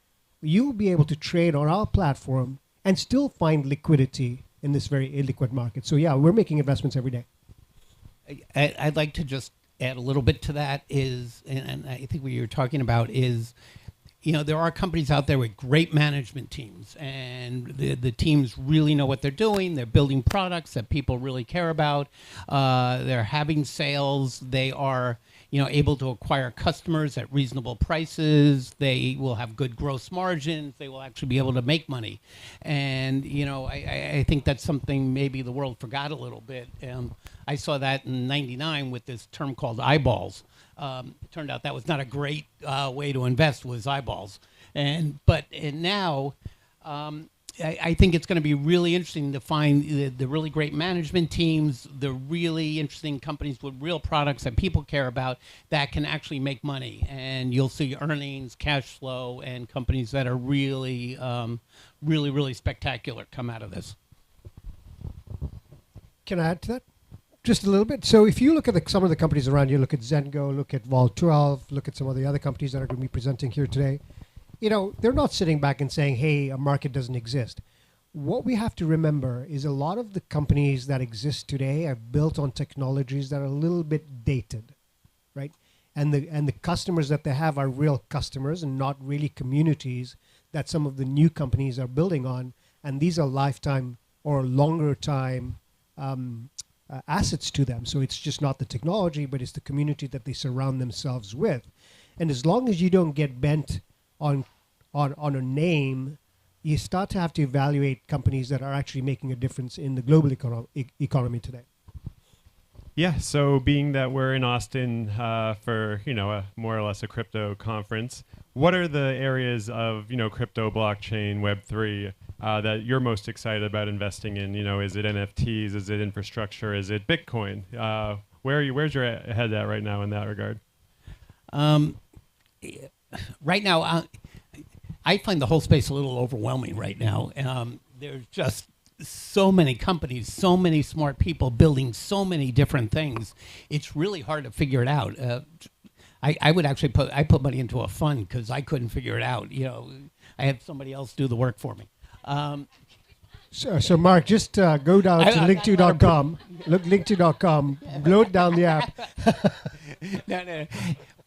you'll be able to trade on our platform and still find liquidity in this very illiquid market. So yeah, we're making investments every day. I'd like to just add a little bit to that and I think what you're talking about is, there are companies out there with great management teams, and the teams really know what they're doing. They're building products that people really care about. They're having sales. They are, able to acquire customers at reasonable prices. They will have good gross margins. They will actually be able to make money. And, I think that's something maybe the world forgot a little bit. I saw that in '99 with this term called eyeballs. It turned out that was not a great way to invest, was eyeballs. But now, I think it's going to be really interesting to find the really great management teams, the really interesting companies with real products that people care about that can actually make money. And you'll see earnings, cash flow, and companies that are really, really spectacular come out of this. Can I add to that? Just a little bit. So if you look at some of the companies around you, look at Zengo, look at Vol12, look at some of the other companies that are going to be presenting here today, they're not sitting back and saying, hey, a market doesn't exist. What we have to remember is a lot of the companies that exist today are built on technologies that are a little bit dated, right? And the customers that they have are real customers and not really communities that some of the new companies are building on. And these are lifetime or longer time assets to them. So it's just not the technology, but it's the community that they surround themselves with. And as long as you don't get bent on a name, you start to have to evaluate companies that are actually making a difference in the global economy today. Yeah, so being that we're in Austin for, more or less a crypto conference, what are the areas of, crypto, blockchain, Web3 that you're most excited about investing in? Is it NFTs? Is it infrastructure? Is it Bitcoin? Where's your head at right now in that regard? Right now, I find the whole space a little overwhelming right now. There's just so many companies, so many smart people building so many different things. It's really hard to figure it out. I would actually put money into a fund because I couldn't figure it out. I had somebody else do the work for me. So Mark, just go down to Linqto.com, Linqto.com, load down the app. No.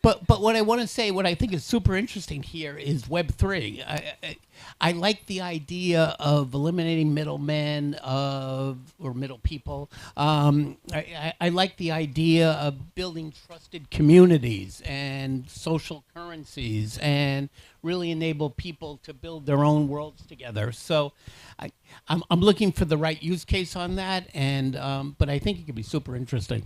But what I want to say, what I think is super interesting here is Web3. I like the idea of eliminating middlemen or middle people. I like the idea of building trusted communities and social currencies and really enable people to build their own worlds together. So I'm looking for the right use case on that, but I think it could be super interesting.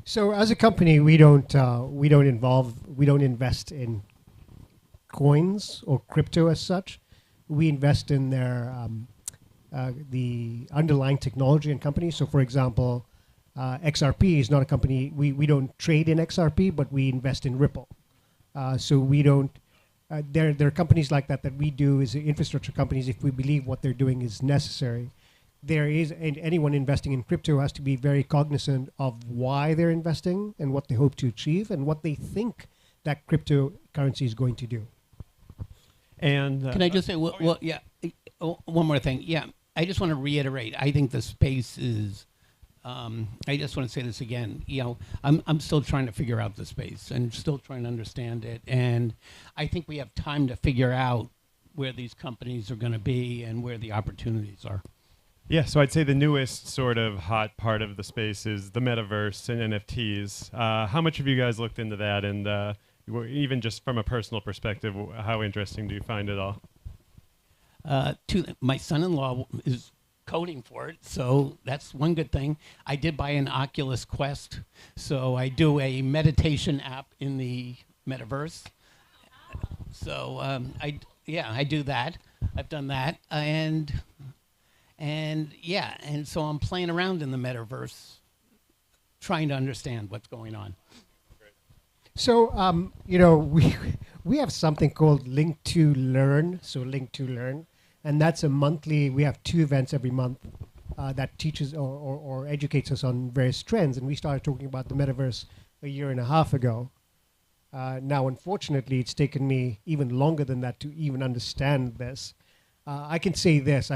So as a company, we don't invest in coins or crypto as such. We invest in the underlying technology and companies. So for example, XRP is not a company. We don't trade in XRP, but we invest in Ripple. So we don't. There are companies like that we do as infrastructure companies if we believe what they're doing is necessary. And anyone investing in crypto has to be very cognizant of why they're investing and what they hope to achieve and what they think that cryptocurrency is going to do. And can I just say, one more thing? Yeah, I just want to reiterate. I think the space is. I just want to say this again. I'm still trying to figure out the space and still trying to understand it, and I think we have time to figure out where these companies are going to be and where the opportunities are. Yeah, so I'd say the newest sort of hot part of the space is the metaverse and NFTs. How much have you guys looked into that? And even just from a personal perspective, how interesting do you find it all? My son-in-law is coding for it, so that's one good thing. I did buy an Oculus Quest, so I do a meditation app in the metaverse. So I do that. I've done that, and so I'm playing around in the metaverse, trying to understand what's going on. So, we have something called Linqto Learn. So Linqto Learn, and that's a monthly. We have 2 events every month that teaches or educates us on various trends. And we started talking about the metaverse a year and a half ago. Now, unfortunately, it's taken me even longer than that to even understand this. I can say this.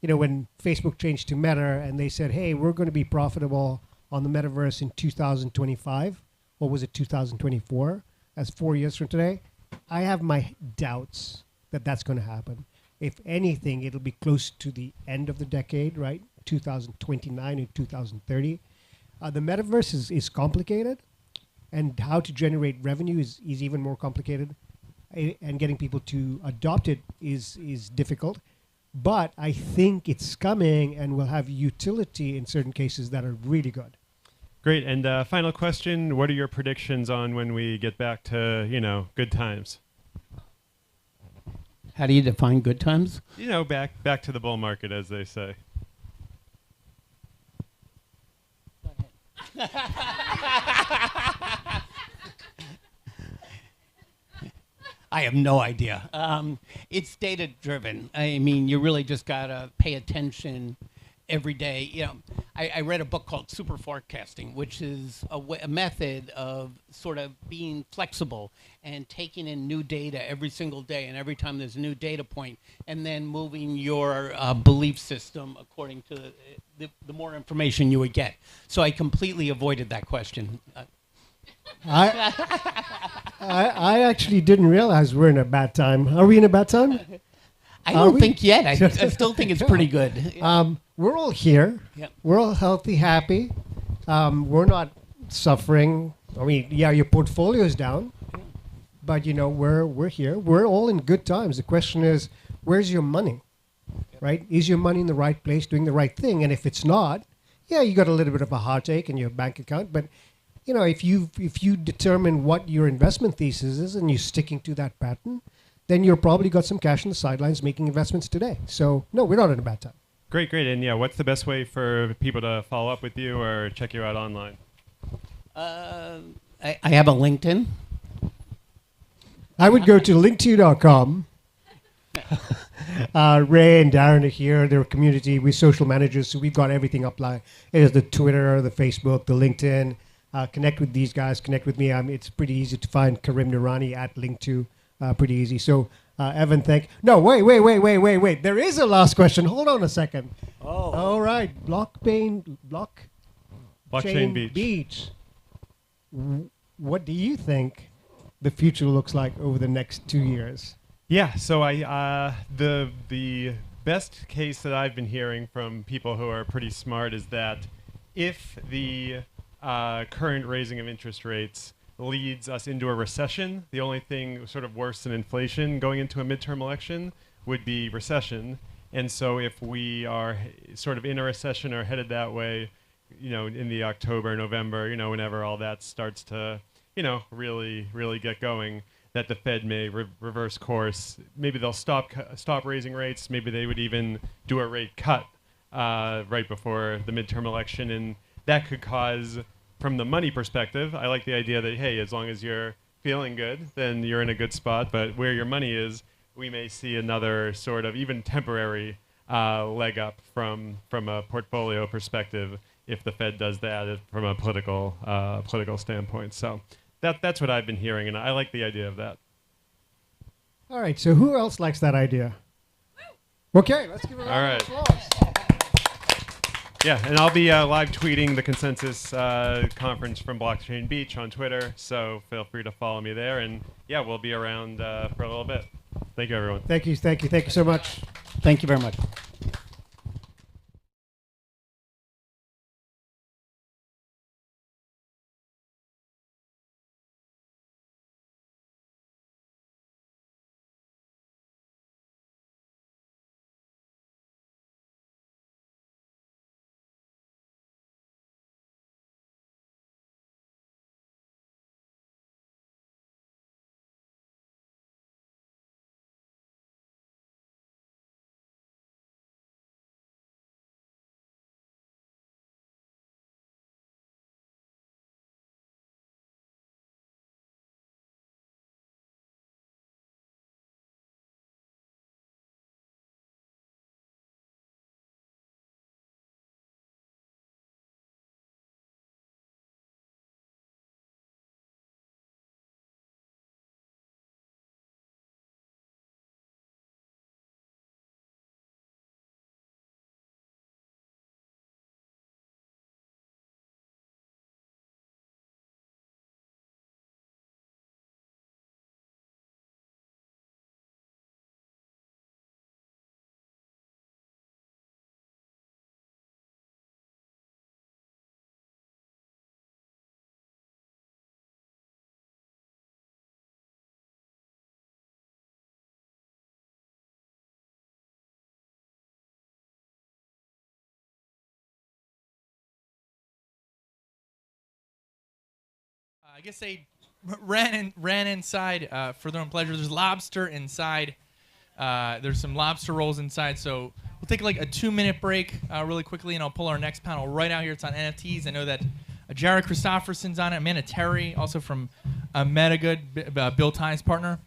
When Facebook changed to Meta and they said, hey, we're going to be profitable on the metaverse in 2025, or was it 2024? That's 4 years from today. I have my doubts that that's going to happen. If anything, it'll be close to the end of the decade, right? 2029 and 2030. The metaverse is complicated, and how to generate revenue is even more complicated, and getting people to adopt it is difficult. But I think it's coming and will have utility in certain cases that are really good. Great. And final question, what are your predictions on when we get back to, good times? How do you define good times? You know, back to the bull market, as they say. I have no idea. It's data driven. I mean, you really just gotta pay attention every day. You know, I read a book called Super Forecasting, which is a method of sort of being flexible and taking in new data every single day, and every time there's a new data point, and then moving your belief system according to the more information you would get. So I completely avoided that question. I actually didn't realize we're in a bad time. Are we in a bad time? I don't think yet. I still think it's pretty good. We're all here. Yep. We're all healthy, happy. We're not suffering. I mean, yeah, your portfolio is down, but you know we're here. We're all in good times. The question is, where's your money? Right? Is your money in the right place, doing the right thing? And if it's not, yeah, you got a little bit of a heartache in your bank account. But you know, if you determine what your investment thesis is and you're sticking to that pattern, then you're probably got some cash on the sidelines making investments today. So no, we're not in a bad time. Great. And yeah, what's the best way for people to follow up with you or check you out online? I have a LinkedIn. I would go to linqto.com. Ray and Darren are here. They're a community. We're social managers, so we've got everything up line. It is the Twitter, the Facebook, the LinkedIn. Connect with these guys. Connect with me. It's pretty easy to find Karim Nurani at Linqto. Pretty easy. So, Evan, wait. There is a last question. Hold on a second. Oh. All right. Blockchain Beach. What do you think the future looks like over the next 2 years? Yeah, so the best case that I've been hearing from people who are pretty smart is that if the current raising of interest rates leads us into a recession, the only thing sort of worse than inflation going into a midterm election would be recession. And so if we are sort of in a recession or headed that way, you know, in the October, November, you know, whenever all that starts to, you know, really get going, that the Fed may reverse course. Maybe they'll stop raising rates. Maybe they would even do a rate cut right before the midterm election. And that could cause, from the money perspective, I like the idea that, hey, as long as you're feeling good, then you're in a good spot. But where your money is, we may see another sort of even temporary leg up from a portfolio perspective if the Fed does that from a political standpoint. So that's what I've been hearing, and I like the idea of that. All right. So who else likes that idea? Okay, let's give it a round of applause. Yeah, and I'll be live tweeting the Consensus conference from Blockchain Beach on Twitter, so feel free to follow me there. And yeah, we'll be around for a little bit. Thank you, everyone. Thank you so much. Thank you very much. I guess they ran inside for their own pleasure. There's lobster inside There's some lobster rolls inside, so we'll take like a 2-minute break really quickly, and I'll pull our next panel right out here. It's on NFTs. I know that Jared Christopherson's on it, Amanda Terry, also from Metagood, Bill Tye's partner,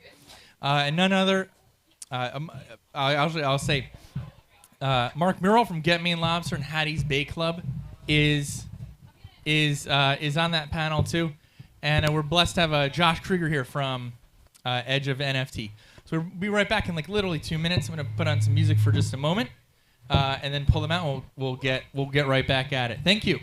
and none other. I'll say Mark Murrell from Get Me Lobster and Hattie's Bay Club is on that panel too, and we're blessed to have Josh Krieger here from Edge of NFT. So we'll be right back in like literally 2 minutes. I'm gonna put on some music for just a moment, and then pull them out. And we'll get right back at it. Thank you.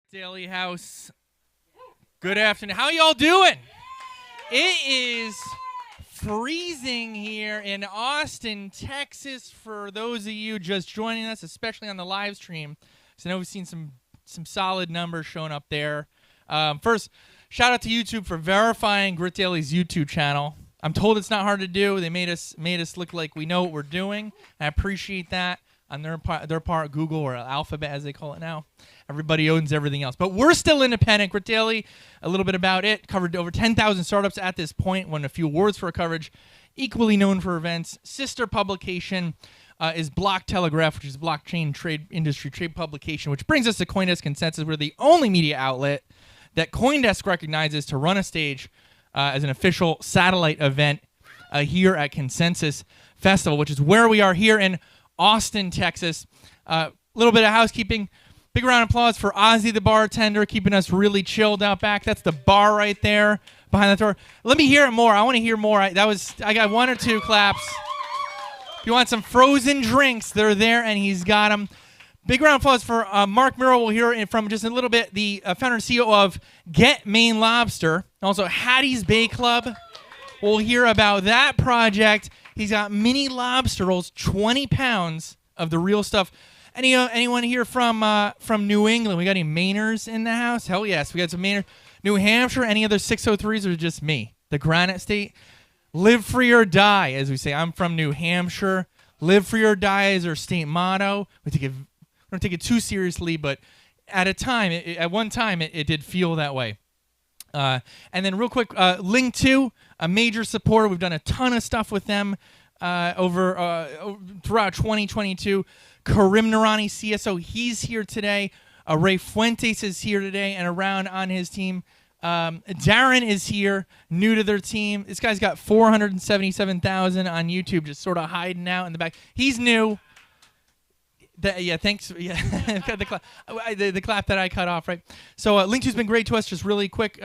Daily House. Good afternoon. How y'all doing? It is freezing here in Austin, Texas. For those of you just joining us, especially on the live stream, so I know we've seen some solid numbers showing up there. First, shout out to YouTube for verifying Grit Daily's YouTube channel. I'm told it's not hard to do. They made us look like we know what we're doing. I appreciate that. On their part, Google, or Alphabet as they call it now. Everybody owns everything else. But we're still independent. Grit Daily, a little bit about it. Covered over 10,000 startups at this point. Won a few awards for our coverage. Equally known for events. Sister publication is Block Telegraph, which is a blockchain industry trade publication, which brings us to CoinDesk Consensus. We're the only media outlet that CoinDesk recognizes to run a stage as an official satellite event here at Consensus Festival, which is where we are here in Austin, Texas. A little bit of housekeeping. Big round of applause for Ozzy the bartender, keeping us really chilled out back. That's the bar right there behind the door. Let me hear it more. I want to hear more. I got one or two claps. If you want some frozen drinks, they're there, and he's got them. Big round of applause for Mark Murrell. We'll hear it from just a little bit. The founder and CEO of Get Maine Lobster. Also, Hattie's Bay Club. We'll hear about that project. He's got mini lobster rolls, 20 pounds of the real stuff. Anyone here from New England? We got any Mainers in the house? Hell yes, we got some Mainers. New Hampshire, any other 603s, or just me? The Granite State? Live free or die, as we say. I'm from New Hampshire. Live free or die is our state motto. We don't take it too seriously, but at one time, it did feel that way. And then real quick, Linqto, a major supporter. We've done a ton of stuff with them throughout 2022. Karim Narani, CSO, he's here today. Ray Fuentes is here today and around on his team. Darren is here, new to their team. This guy's got 477,000 on YouTube, just sort of hiding out in the back. He's new. Thanks. Yeah, the clap that I cut off, right? So Linqto's been great to us. Just really quick,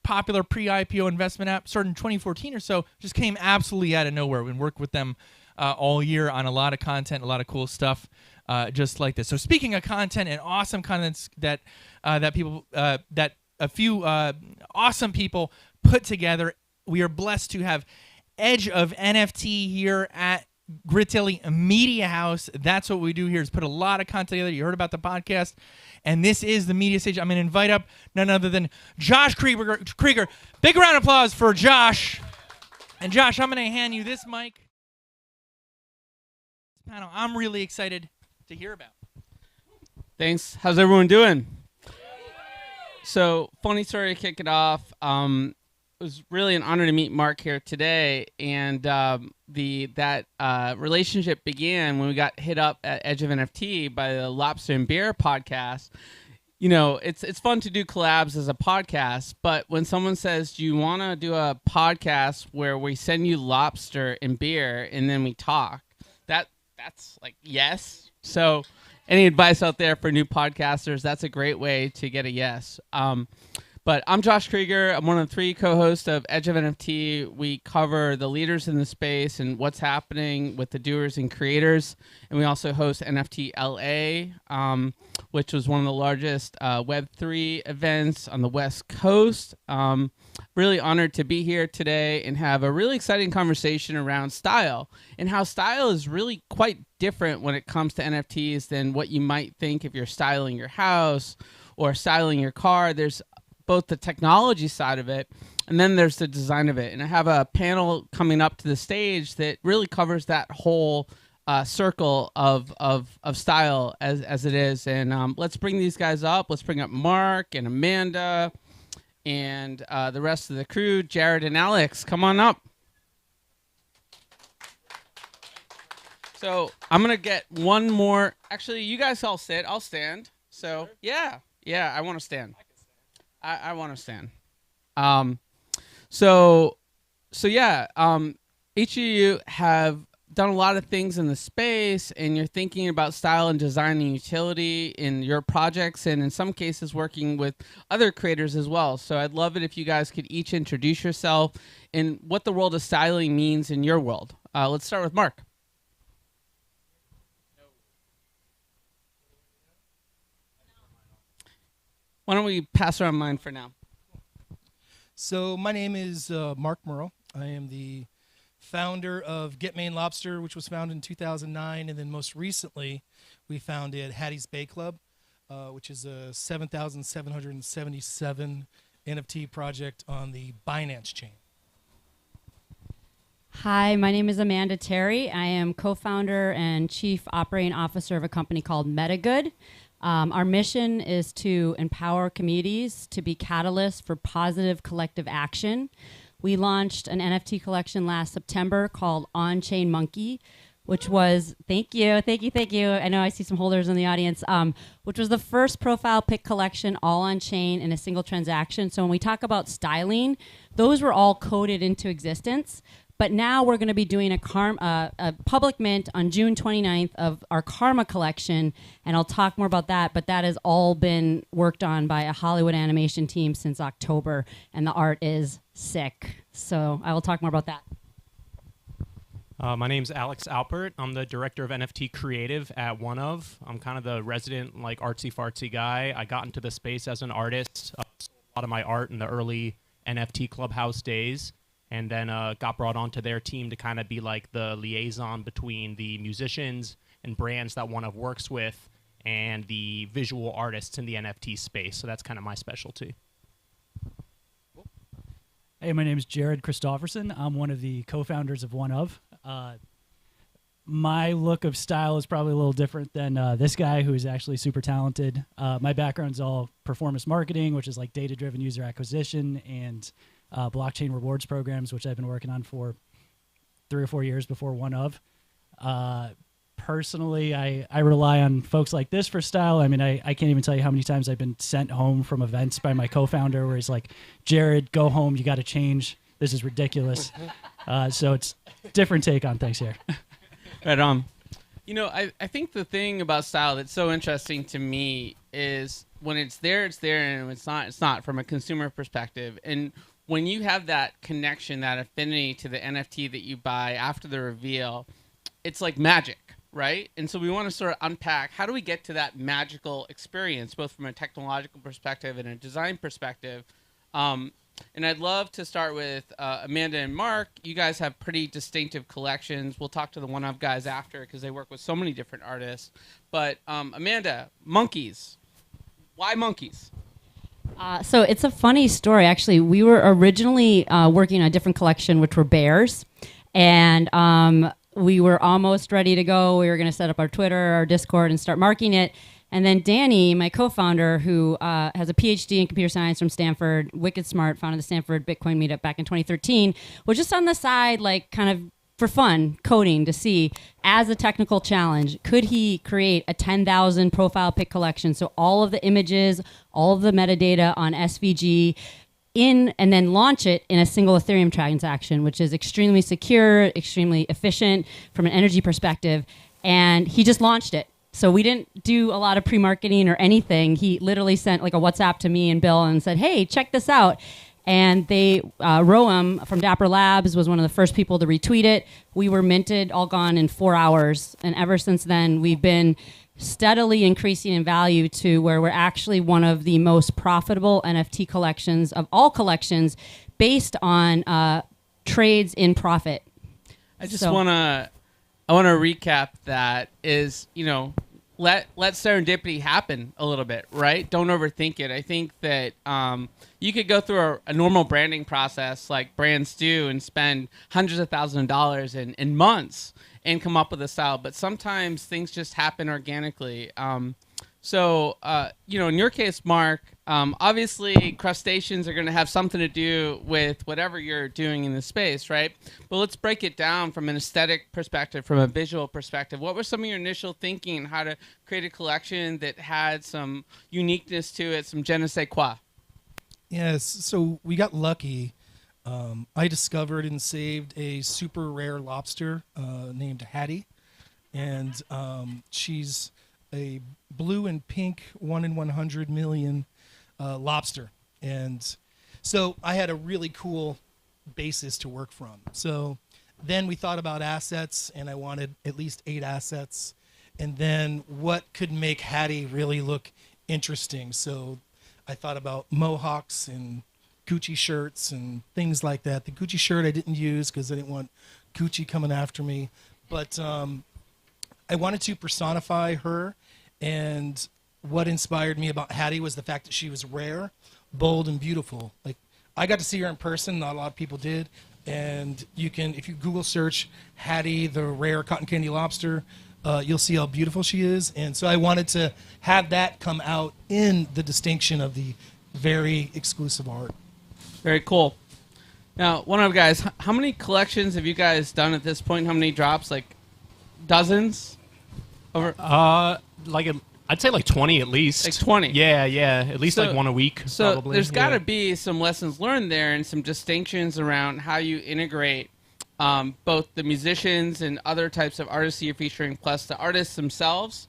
popular pre-IPO investment app, started in 2014 or so. Just came absolutely out of nowhere. We worked with them all year on a lot of content, a lot of cool stuff, just like this. So speaking of content and awesome contents that a few awesome people put together, we are blessed to have Edge of NFT here at Grit Daily Media House. That's what we do here, is put a lot of content together. You heard about the podcast, and this is the media stage. I'm going to invite up none other than Josh Krieger. Big round of applause for Josh. And Josh, I'm going to hand you this mic. This panel I'm really excited to hear about. Thanks. How's everyone doing? So, funny story to kick it off. It was really an honor to meet Mark here today, and that relationship began when we got hit up at Edge of NFT by the Lobster and Beer podcast. You know, it's fun to do collabs as a podcast, but when someone says, "Do you want to do a podcast where we send you lobster and beer and then we talk?" That's like yes. So, any advice out there for new podcasters? That's a great way to get a yes. But I'm Josh Krieger. I'm one of the 3 co-hosts of Edge of NFT. We cover the leaders in the space and what's happening with the doers and creators. And we also host NFT LA, which was one of the largest Web3 events on the West Coast. Really honored to be here today and have a really exciting conversation around style and how style is really quite different when it comes to NFTs than what you might think if you're styling your house or styling your car. There's both the technology side of it, and then there's the design of it. And I have a panel coming up to the stage that really covers that whole circle of style as it is. And let's bring these guys up. Let's bring up Mark and Amanda and the rest of the crew. Jared and Alex, come on up. So I'm going to get one more. Actually, you guys all sit. I'll stand. So, yeah, I want to stand. I want to stand. Each of you have done a lot of things in the space, and you're thinking about style and design and utility in your projects, and in some cases working with other creators as well. So I'd love it if you guys could each introduce yourself and what the world of styling means in your world. Let's start with Mark. Why Why don't we pass around mine for now? So my name is Mark Murrell. I am the founder of Get Maine Lobster, which was founded in 2009, and then most recently we founded Hattie's Bay Club, which is a 7,777 NFT project on the Binance chain. Hi, my name is Amanda Terry. I am co-founder and chief operating officer of a company called MetaGood. Our mission is to empower communities to be catalysts for positive collective action. We launched an NFT collection last September called On-Chain Monkey, which was, thank you. I know I see some holders in the audience, which was the first profile pic collection all on chain in a single transaction. So when we talk about styling, those were all coded into existence. But now we're going to be doing a public mint on June 29th of our Karma collection, and I'll talk more about that, but that has all been worked on by a Hollywood animation team since October, and the art is sick. So I will talk more about that. My name's Alex Alpert. I'm the director of NFT Creative at OneOf. I'm kind of the resident, like, artsy-fartsy guy. I got into the space as an artist, sold a lot of my art in the early NFT Clubhouse days, and then got brought onto their team to kind of be like the liaison between the musicians and brands that OneOf works with and the visual artists in the NFT space. So that's kind of my specialty. Hey, my name is Jared Christofferson. I'm one of the co-founders of OneOf. My look of style is probably a little different than this guy, who is actually super talented. My background's all performance marketing, which is like data-driven user acquisition, and blockchain rewards programs, which I've been working on for 3 or 4 years before OneOf. Personally, I rely on folks like this for style. I mean, I can't even tell you how many times I've been sent home from events by my co-founder where he's like, Jared, go home. You got to change. This is ridiculous. So it's different take on things here. Right on. You know, I think the thing about style that's so interesting to me is when it's there, and when it's not from a consumer perspective. And when you have that connection, that affinity to the NFT that you buy after the reveal, it's like magic, right? And so we want to sort of unpack, how do we get to that magical experience, both from a technological perspective and a design perspective? And I'd love to start with Amanda and Mark. You guys have pretty distinctive collections. We'll talk to the OneOf guys after because they work with so many different artists. But Amanda, monkeys. Why monkeys? So it's a funny story, actually. We were originally working on a different collection, which were bears. And we were almost ready to go. We were going to set up our Twitter, our Discord, and start marketing it. And then Danny, my co-founder, who has a PhD in computer science from Stanford, wicked smart, founded the Stanford Bitcoin meetup back in 2013, was just on the side, like, kind of for fun, coding to see, as a technical challenge, could he create a 10,000 profile pic collection? So all of the images, all of the metadata on SVG and then launch it in a single Ethereum transaction, which is extremely secure, extremely efficient from an energy perspective. And he just launched it. So we didn't do a lot of pre-marketing or anything. He literally sent like a WhatsApp to me and Bill and said, hey, check this out. And they, Roam from Dapper Labs was one of the first people to retweet it. We were minted, all gone in 4 hours. And ever since then, we've been steadily increasing in value to where we're actually one of the most profitable NFT collections of all collections based on trades in profit. I just want to recap that is, you know, let serendipity happen a little bit, right? Don't overthink it. I think that you could go through a normal branding process like brands do and spend hundreds of thousands of dollars in months and come up with a style, but sometimes things just happen organically. So, you know, in your case, Mark, obviously crustaceans are going to have something to do with whatever you're doing in the space, right? But let's break it down from an aesthetic perspective, from a visual perspective. What was some of your initial thinking how to create a collection that had some uniqueness to it, some je ne sais quoi? Yes, so we got lucky. I discovered and saved a super rare lobster named Hattie, and she's a blue and pink 1 in 100 million lobster. And so I had a really cool basis to work from. So then we thought about assets, and I wanted at least 8 assets. And then what could make Hattie really look interesting? So I thought about mohawks and Gucci shirts and things like that. The Gucci shirt I didn't use because I didn't want Gucci coming after me. But I wanted to personify her, and what inspired me about Hattie was the fact that she was rare, bold, and beautiful. Like, I got to see her in person, not a lot of people did, and you can, if you Google search Hattie, the rare cotton candy lobster, you'll see how beautiful she is. And so I wanted to have that come out in the distinction of the very exclusive art. Very cool. Now, one of you guys, how many collections have you guys done at this point? How many drops? Like dozens? Over? I'd say like 20 at least. Like 20? Yeah, at least like one a week. So probably. there's got to be some lessons learned there and some distinctions around how you integrate both the musicians and other types of artists you're featuring, plus the artists themselves,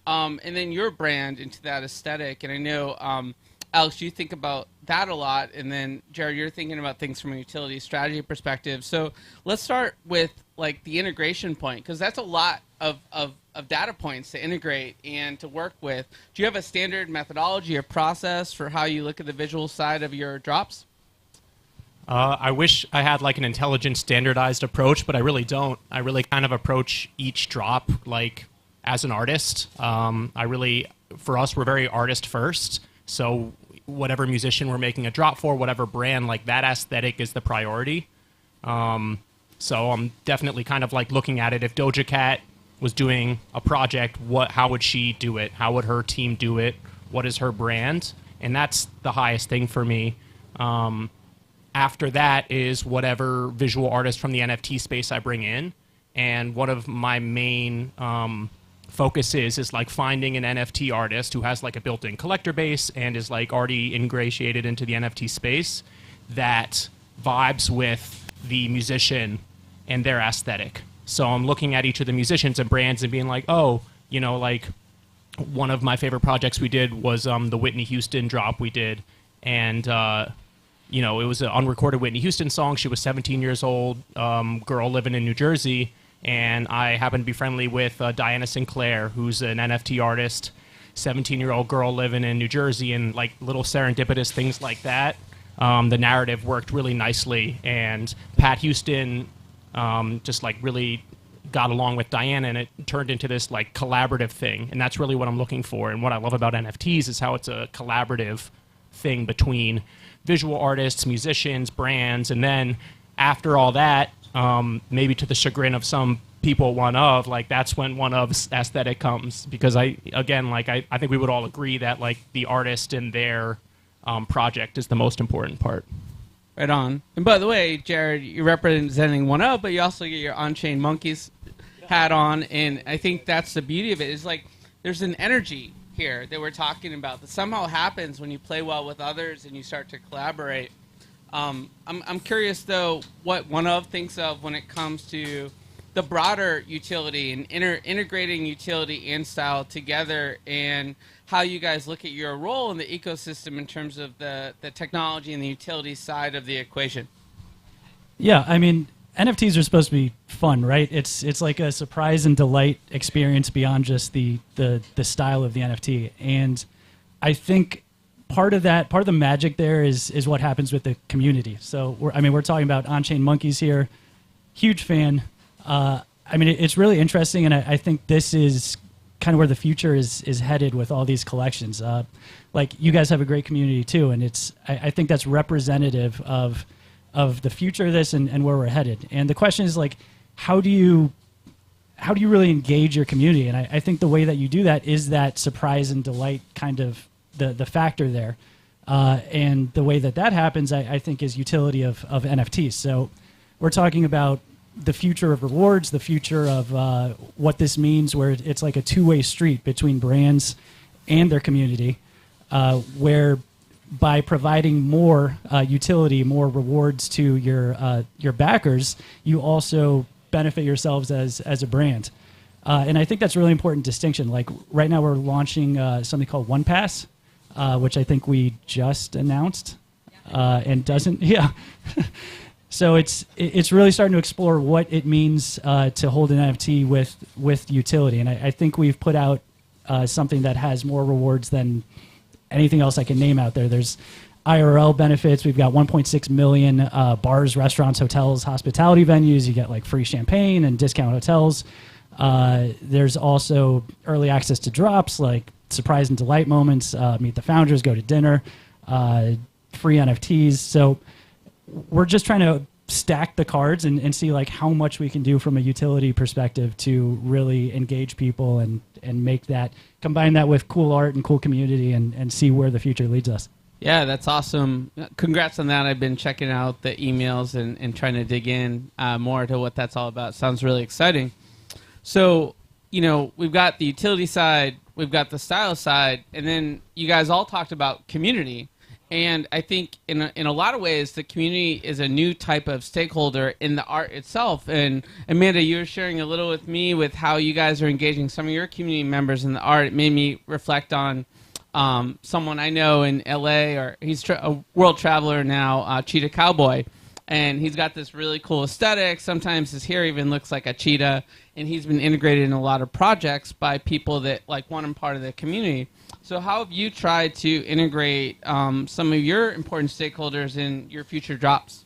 and then your brand into that aesthetic. And I know, Alex, you think about that a lot, and then Jared, you're thinking about things from a utility strategy perspective. So let's start with like the integration point, because that's a lot of data points to integrate and to work with. Do you have a standard methodology or process for how you look at the visual side of your drops? I wish I had like an intelligent, standardized approach, but I really don't. I really kind of approach each drop like as an artist. For us, we're very artist first. So whatever musician we're making a drop for, whatever brand, like that aesthetic is the priority. So I'm definitely kind of like looking at it. If Doja Cat was doing a project, how would she do it? How would her team do it? What is her brand? And that's the highest thing for me. After that is whatever visual artist from the NFT space I bring in. And one of my main focuses is like finding an NFT artist who has like a built-in collector base and is like already ingratiated into the NFT space that vibes with the musician and their aesthetic. So I'm looking at each of the musicians and brands and being like, oh, you know, like one of my favorite projects we did was the Whitney Houston drop we did. And, you know, it was an unrecorded Whitney Houston song. She was 17 years old, girl living in New Jersey. And I happen to be friendly with Diana Sinclair, who's an NFT artist, 17-year-old girl living in New Jersey, and like little serendipitous things like that. The narrative worked really nicely. And Pat Houston just like really got along with Diana, and it turned into this like collaborative thing. And that's really what I'm looking for. And what I love about NFTs is how it's a collaborative thing between visual artists, musicians, brands, and then after all that, maybe to the chagrin of some people, that's when one of's aesthetic comes. Because I think we would all agree that like the artist and their project is the most important part. Right on. And by the way, Jared, you're representing one of, but you also get your On-Chain Monkeys hat on, and I think that's the beauty of it. Is like there's an energy here that we're talking about that somehow happens when you play well with others and you start to collaborate. I'm curious though what one of thinks of when it comes to the broader utility and integrating utility and style together, and how you guys look at your role in the ecosystem in terms of the technology and the utility side of the equation. Yeah, I mean, NFTs are supposed to be fun, right? It's like a surprise and delight experience beyond just the style of the NFT. And I think part of the magic there is what happens with the community. So we're talking about On-Chain Monkeys here. Huge fan. It's really interesting, and I think this is kind of where the future is headed with all these collections. Like you guys have a great community too, and I think that's representative of the future of this and where we're headed. And the question is like, how do you really engage your community? And I think the way that you do that is that surprise and delight kind of the factor there. And the way that happens, I think, is utility of NFTs. So we're talking about the future of rewards, the future of what this means, where it's like a two-way street between brands and their community, where by providing more utility, more rewards to your backers, you also benefit yourselves as a brand. And I think that's a really important distinction. Like right now we're launching something called OnePass, which I think we just announced, and doesn't, yeah. So it's really starting to explore what it means to hold an NFT with utility. And I think we've put out something that has more rewards than anything else I can name out there. There's IRL benefits. We've got 1.6 million bars, restaurants, hotels, hospitality venues. You get like free champagne and discount hotels. There's also early access to drops like surprise and delight moments, meet the founders, go to dinner, free NFTs. So we're just trying to stack the cards and see like how much we can do from a utility perspective to really engage people and make that, combine that with cool art and cool community and see where the future leads us. Yeah, that's awesome. Congrats on that. I've been checking out the emails and trying to dig in more to what that's all about. Sounds really exciting. So, we've got the utility side, we've got the style side, and then you guys all talked about community. And I think in a lot of ways, the community is a new type of stakeholder in the art itself. And Amanda, you were sharing a little with me with how you guys are engaging some of your community members in the art. It made me reflect on someone I know in LA, or he's a world traveler now, Cheetah Cowboy. And he's got this really cool aesthetic. Sometimes his hair even looks like a cheetah. And he's been integrated in a lot of projects by people that want him part of the community. So how have you tried to integrate some of your important stakeholders in your future drops?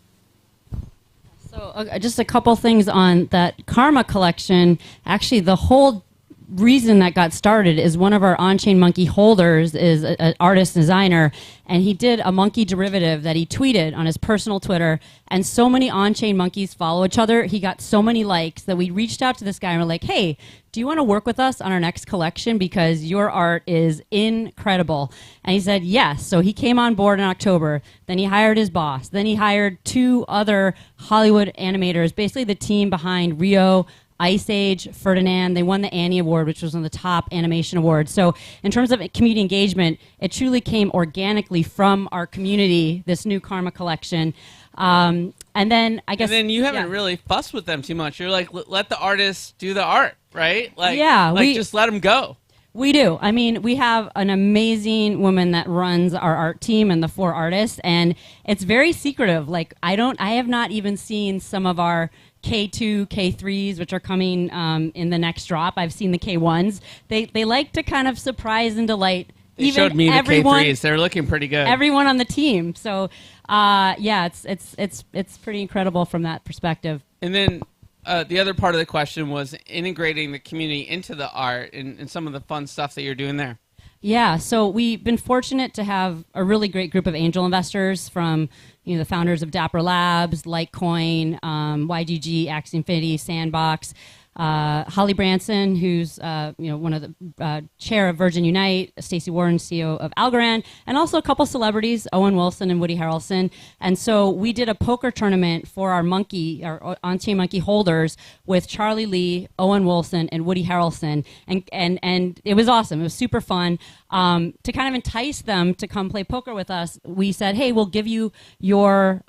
So just a couple things on that Karma collection. Actually, the whole reason that got started is one of our on-chain monkey holders is an artist designer, and he did a monkey derivative that he tweeted on his personal Twitter, and so many on-chain monkeys follow each other. He got so many likes that we reached out to this guy and we're like, hey, do you want to work with us on our next collection because your art is incredible? And he said yes. So he came on board in October. Then he hired his boss. Then he hired 2 other Hollywood animators, basically the team behind Rio, Ice Age, Ferdinand. They won the Annie Award, which was one of the top animation awards. So in terms of community engagement, it truly came organically from our community, this new Karma collection. And then I guess... And then you haven't really fussed with them too much. You're like, let the artists do the art, right? Just let them go. We do. I mean, we have an amazing woman that runs our art team and the 4 artists, and it's very secretive. I have not even seen some of our K2, K3s, which are coming in the next drop. I've seen the K1s. They like to kind of surprise and delight. They showed me the K3s. They're looking pretty good. Everyone on the team. So, it's pretty incredible from that perspective. And then the other part of the question was integrating the community into the art and some of the fun stuff that you're doing there. Yeah, so we've been fortunate to have a really great group of angel investors from the founders of Dapper Labs, Litecoin, YGG, Axie Infinity, Sandbox, Holly Branson, who's one of the chair of Virgin Unite, Stacey Warren, CEO of Algorand, and also a couple celebrities, Owen Wilson and Woody Harrelson. And so we did a poker tournament for our on-chain monkey holders with Charlie Lee, Owen Wilson, and Woody Harrelson, and it was awesome. It was super fun. To kind of entice them to come play poker with us, we said, hey, we'll give you your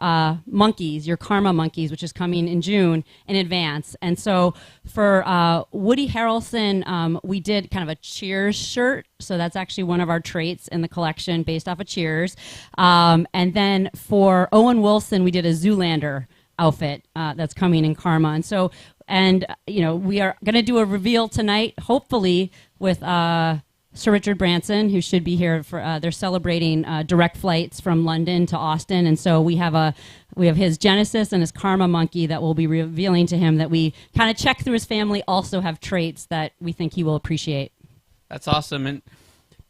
monkeys, your Karma monkeys, which is coming in June, in advance. And so for Woody Harrelson, we did kind of a Cheers shirt. So that's actually one of our traits in the collection based off of Cheers. And then for Owen Wilson, we did a Zoolander outfit that's coming in Karma. And so, we are going to do a reveal tonight, hopefully with Sir Richard Branson, who should be here for. They're celebrating direct flights from London to Austin, and so we have his Genesis and his Karma monkey that we'll be revealing to him. That we kind of check through his family. Also have traits that we think he will appreciate. That's awesome.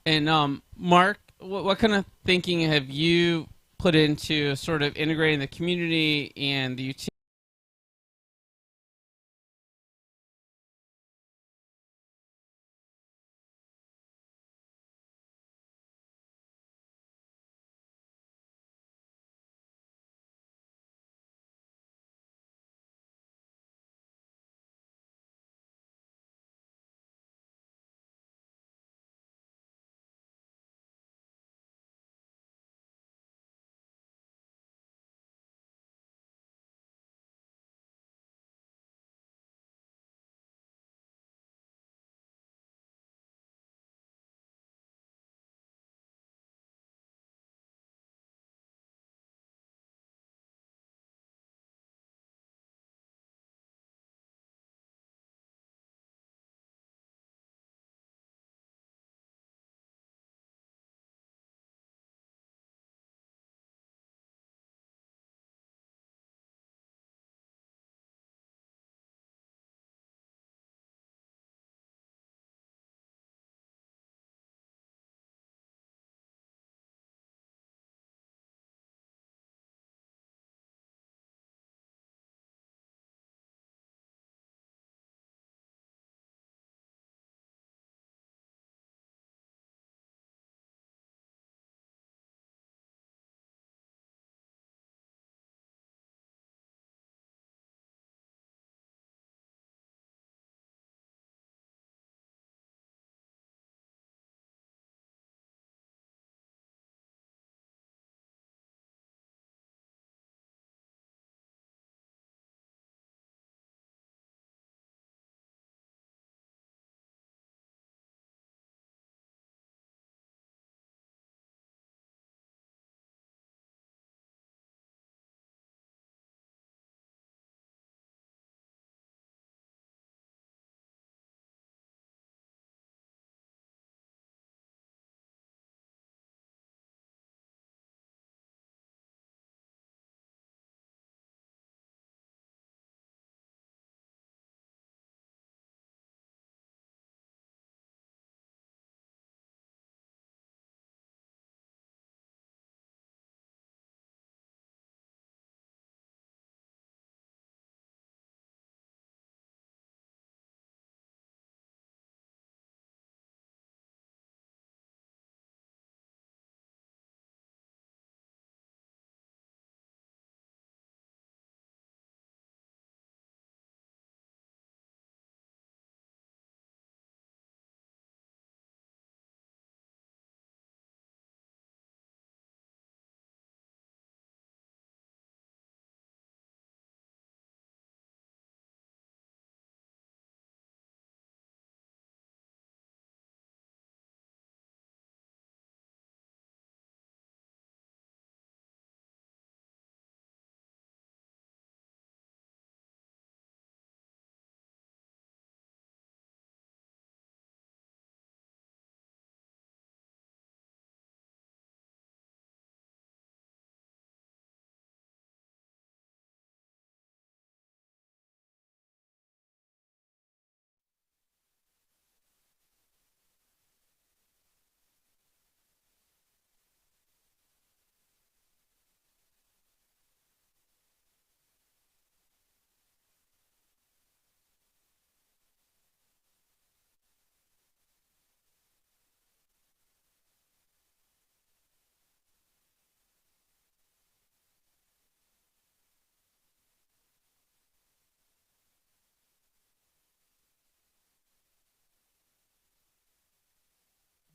And Mark, what kind of thinking have you put into sort of integrating the community and the utility?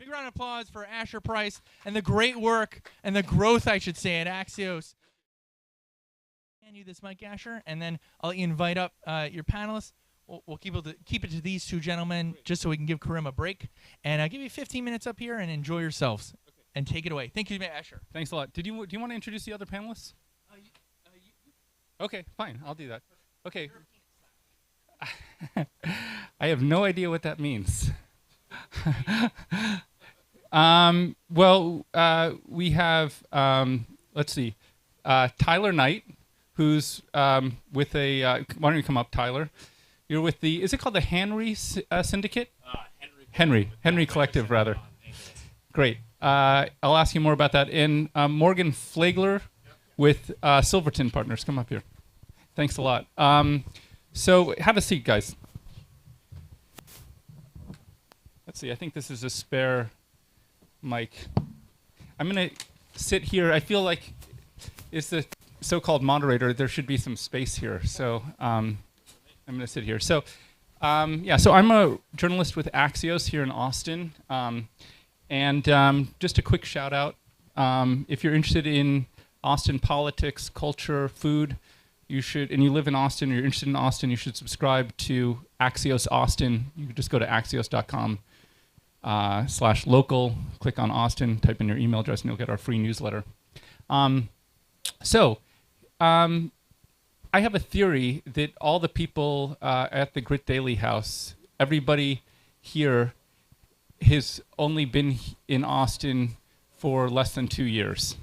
round of applause for Asher Price and the great work and the growth, I should say, at Axios. Hand you this mic, Asher, and then I'll let you invite up your panelists. We'll keep it to these two gentlemen just so we can give Karim a break. And I'll give you 15 minutes up here and enjoy yourselves. Okay. And take it away. Thank you, Asher. Thanks a lot. Do you want to introduce the other panelists? Okay, fine. I'll do that. Okay. I have no idea what that means. We have, let's see, Tyler Knight, who's with a, why don't you come up, Tyler? You're with the, is it called the Henry Syndicate? Henry Collective, rather. Great. I'll ask you more about that. And Morgan Flagler with Silverton Partners. Come up here. Thanks a lot. So have a seat, guys. Let's see. I think this is a spare mic. I'm going to sit here. I feel like it's the so-called moderator. There should be some space here. So I'm going to sit here. So so I'm a journalist with Axios here in Austin. Just a quick shout out. If you're interested in Austin politics, culture, food, you should, and you live in Austin, or you're interested in Austin, you should subscribe to Axios Austin. You can just go to axios.com/local, click on Austin, type in your email address, and you'll get our free newsletter. I have a theory that all the people at the Grit Daily House, everybody here has only been in Austin for less than 2 years.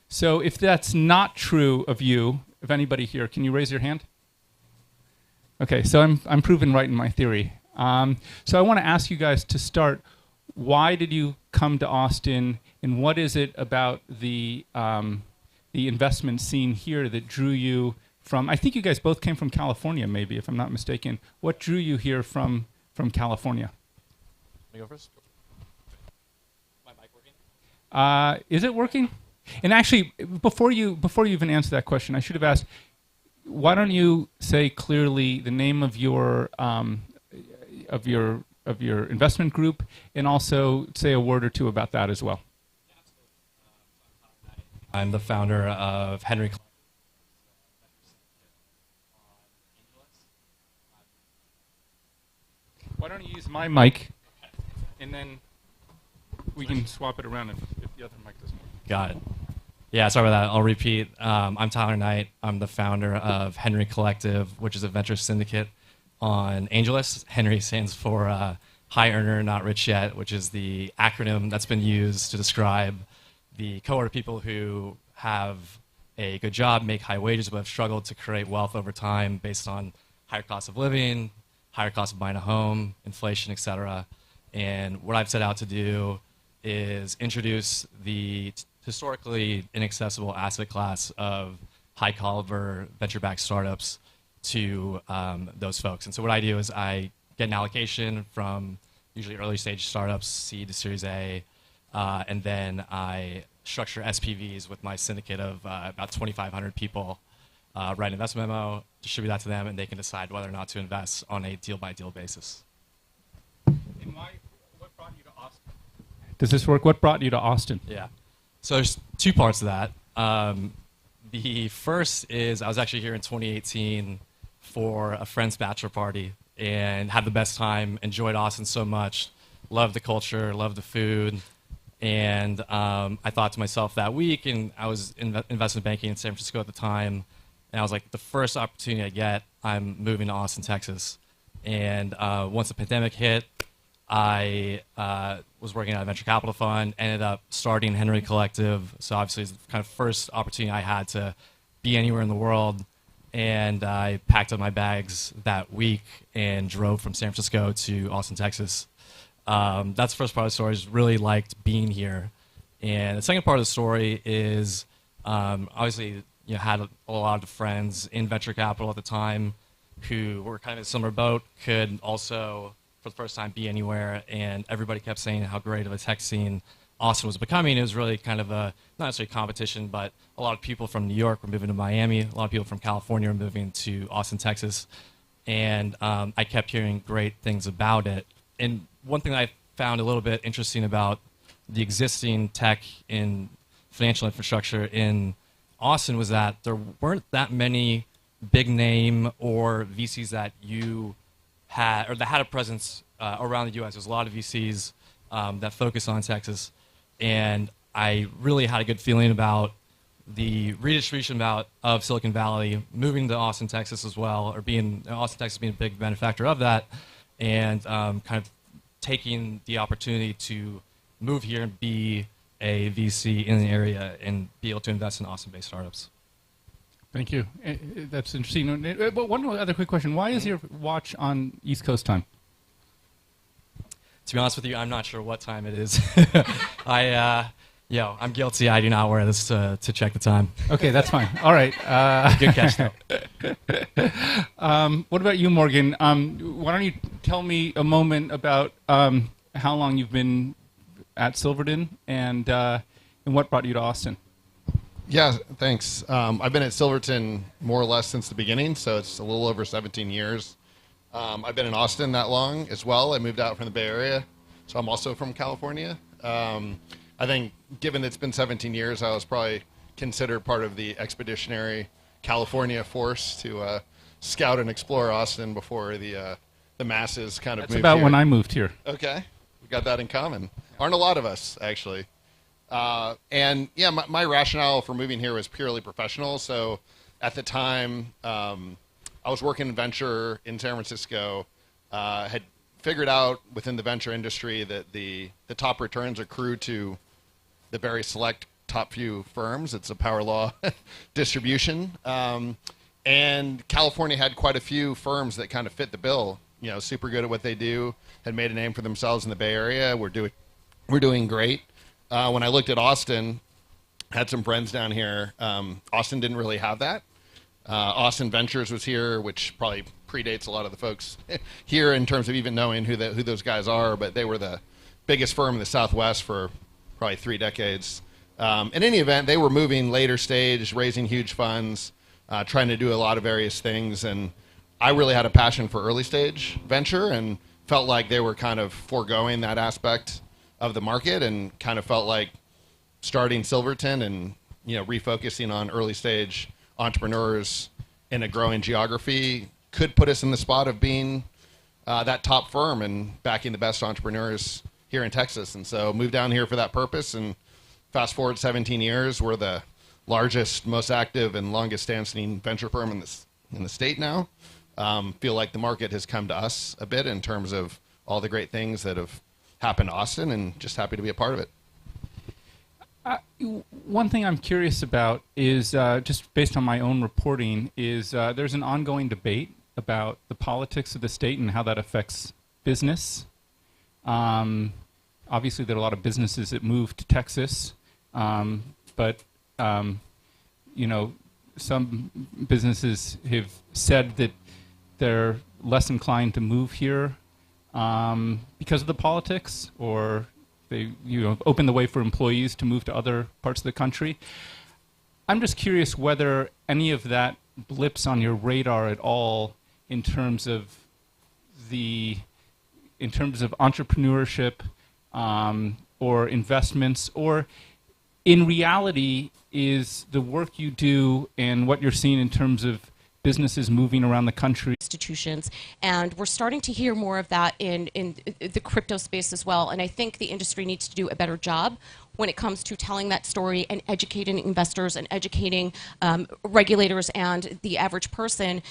So if that's not true of you, of anybody here, can you raise your hand? Okay, so I'm proven right in my theory. So I want to ask you guys to start, why did you come to Austin, and what is it about the investment scene here that drew you from, I think you guys both came from California, maybe, if I'm not mistaken. What drew you here from California? Let me go first. My mic working? Is it working? And actually, before you even answer that question, I should have asked, why don't you say clearly the name of your investment group, and also say a word or two about that as well. I'm the founder of Henry. Why don't you use my mic, and then we can swap it around if the other mic doesn't work. Got it. Yeah, sorry about that. I'll repeat. I'm Tyler Knight. I'm the founder of Henry Collective, which is a venture syndicate on AngelList. Henry stands for High Earner, Not Rich Yet, which is the acronym that's been used to describe the cohort of people who have a good job, make high wages, but have struggled to create wealth over time based on higher cost of living, higher cost of buying a home, inflation, etc. And what I've set out to do is introduce the historically inaccessible asset class of high caliber venture-backed startups to those folks. And so what I do is I get an allocation from usually early stage startups, seed to Series A, and then I structure SPVs with my syndicate of about 2,500 people, write an investment memo, distribute that to them, and they can decide whether or not to invest on a deal-by-deal basis. And what brought you to Austin? Does this work? What brought you to Austin? Yeah. So there's two parts to that. The first is I was actually here in 2018 for a friend's bachelor party and had the best time, enjoyed Austin so much, loved the culture, loved the food. And I thought to myself that week, and I was in investment banking in San Francisco at the time, and I was like, the first opportunity I get, I'm moving to Austin, Texas. And once the pandemic hit, I was working at a venture capital fund, ended up starting Henry Collective. So obviously it's the kind of first opportunity I had to be anywhere in the world. And I packed up my bags that week and drove from San Francisco to Austin, Texas. That's the first part of the story. I just really liked being here. And the second part of the story is obviously had a lot of friends in venture capital at the time who were kind of in a similar boat, could also for the first time be anywhere, and everybody kept saying how great of a tech scene Austin was becoming. It was really kind of a, not necessarily competition, but a lot of people from New York were moving to Miami, a lot of people from California were moving to Austin, Texas, and I kept hearing great things about it. And one thing that I found a little bit interesting about the existing tech in financial infrastructure in Austin was that there weren't that many big name or VCs that you had, or that had a presence around the U.S. There's a lot of VCs that focus on Texas, and I really had a good feeling about the redistribution of Silicon Valley moving to Austin, Texas as well, or Austin, Texas being a big benefactor of that, and kind of taking the opportunity to move here and be a VC in the area and be able to invest in Austin-based startups. Thank you. That's interesting. But one other quick question. Why is your watch on East Coast time? To be honest with you, I'm not sure what time it is. I'm guilty. I do not wear this to check the time. Okay, that's fine. All right. Good catch, though. What about you, Morgan? Why don't you tell me a moment about how long you've been at Silverton and what brought you to Austin? Yeah, thanks. I've been at Silverton more or less since the beginning, so it's a little over 17 years. I've been in Austin that long as well. I moved out from the Bay Area, so I'm also from California. I think given it's been 17 years, I was probably considered part of the expeditionary California force to scout and explore Austin before the masses kind of That's moved about here. when I moved here. Okay, we got that in common. Aren't a lot of us, actually. And yeah, my rationale for moving here was purely professional. So at the time, I was working in venture in San Francisco, had figured out within the venture industry that the top returns accrue to the very select top few firms. It's a power law distribution. And California had quite a few firms that kind of fit the bill, super good at what they do, had made a name for themselves in the Bay Area. We're doing great. When I looked at Austin, had some friends down here. Austin didn't really have that. Austin Ventures was here, which probably predates a lot of the folks here in terms of even knowing who those guys are, but they were the biggest firm in the Southwest for probably 3 decades. In any event, they were moving later stage, raising huge funds, trying to do a lot of various things, and I really had a passion for early stage venture and felt like they were kind of foregoing that aspect of the market, and kind of felt like starting Silverton and refocusing on early stage entrepreneurs in a growing geography could put us in the spot of being that top firm and backing the best entrepreneurs here in Texas. And so moved down here for that purpose, and fast forward 17 years, we're the largest, most active, and longest standing venture firm in the state now. Feel like the market has come to us a bit in terms of all the great things that have happened to Austin, and just happy to be a part of it. One thing I'm curious about is, just based on my own reporting, is there's an ongoing debate about the politics of the state and how that affects business. Obviously, there are a lot of businesses that move to Texas, but some businesses have said that they're less inclined to move here because of the politics, or they open the way for employees to move to other parts of the country. I'm just curious whether any of that blips on your radar at all in terms of entrepreneurship or investments, or in reality is the work you do and what you're seeing in terms of businesses moving around the country. Institutions, and we're starting to hear more of that in the crypto space as well. And I think the industry needs to do a better job when it comes to telling that story and educating investors and educating regulators and the average person.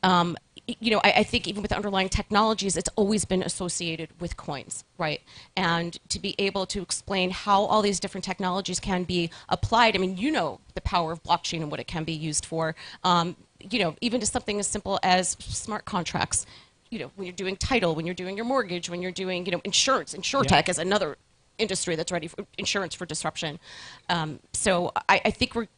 I think even with the underlying technologies, it's always been associated with coins, right? And to be able to explain how all these different technologies can be applied, the power of blockchain and what it can be used for. Even to something as simple as smart contracts. When you're doing title, when you're doing your mortgage, when you're doing, insurance. Insurtech is another industry that's ready for insurance for disruption. So I think we're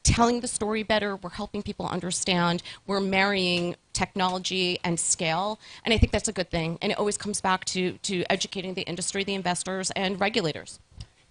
telling the story better. We're helping people understand. We're marrying technology and scale, and I think that's a good thing. And it always comes back to educating the industry, the investors, and regulators.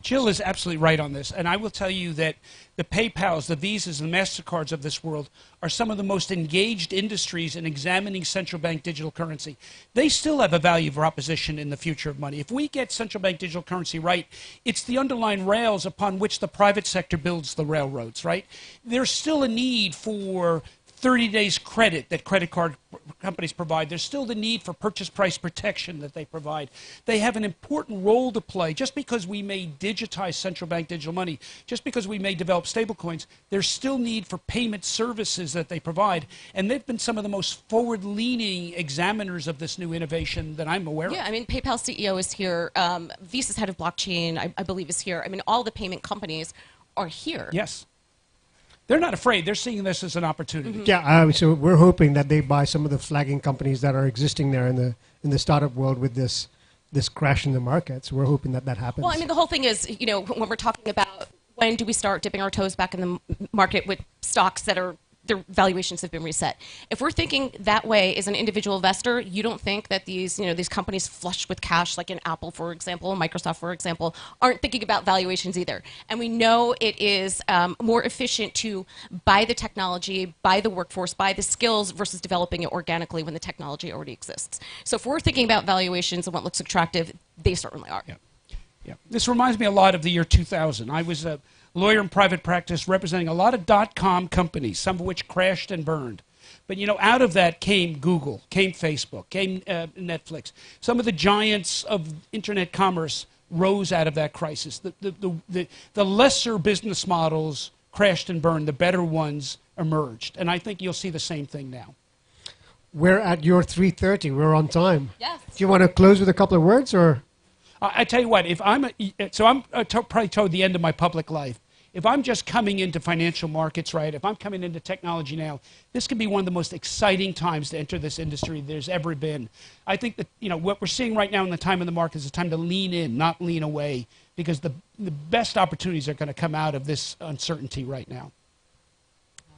Jill is absolutely right on this, and I will tell you that the PayPals, the Visas, and the MasterCards of this world are some of the most engaged industries in examining central bank digital currency. They still have a value proposition in the future of money. If we get central bank digital currency right, it's the underlying rails upon which the private sector builds the railroads, right? There's still a need for 30 days credit that credit card companies provide. There's still the need for purchase price protection that they provide. They have an important role to play. Just because we may digitize central bank digital money, just because we may develop stablecoins, there's still need for payment services that they provide. And they've been some of the most forward-leaning examiners of this new innovation that I'm aware of. Yeah, I mean, PayPal CEO is here. Visa's head of blockchain, I believe, is here. I mean, all the payment companies are here. Yes. They're not afraid. They're seeing this as an opportunity. Yeah, so we're hoping that they buy some of the flagging companies that are existing there in the startup world with this crash in the market. So we're hoping that happens. Well, I mean, the whole thing is, when we're talking about when do we start dipping our toes back in the market with stocks that are their valuations have been reset. If we're thinking that way as an individual investor, you don't think that these companies flush with cash, like in Apple, for example, Microsoft, for example, aren't thinking about valuations either. And we know it is more efficient to buy the technology, buy the workforce, buy the skills versus developing it organically when the technology already exists. So if we're thinking about valuations and what looks attractive, they certainly are. Yeah. This reminds me a lot of the year 2000. I was a lawyer in private practice representing a lot of dot-com companies, some of which crashed and burned. But, out of that came Google, came Facebook, came Netflix. Some of the giants of internet commerce rose out of that crisis. The lesser business models crashed and burned. The better ones emerged. And I think you'll see the same thing now. We're at your 3:30. We're on time. Yes. Do you want to close with a couple of words, or? I tell you what, if I'm probably toward the end of my public life. If I'm just coming into financial markets, right, if I'm coming into technology now, this could be one of the most exciting times to enter this industry there's ever been. I think that, what we're seeing right now in the time of the market is a time to lean in, not lean away, because the best opportunities are going to come out of this uncertainty right now.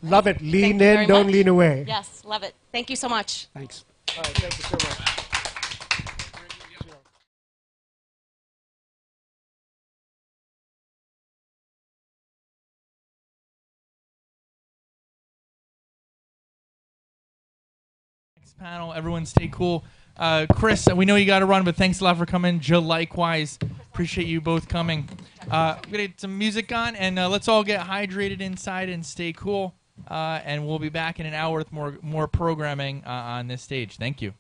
Love it. Lean Thank you in, very don't much. lean away. Yes, love it. Thank you so much. Thanks. All right, thank you so much. Panel. Everyone stay cool. Chris, we know you got to run, but thanks a lot for coming. Jill, likewise. Appreciate you both coming. We're going to get some music on, and let's all get hydrated inside and stay cool. And we'll be back in an hour with more programming on this stage. Thank you.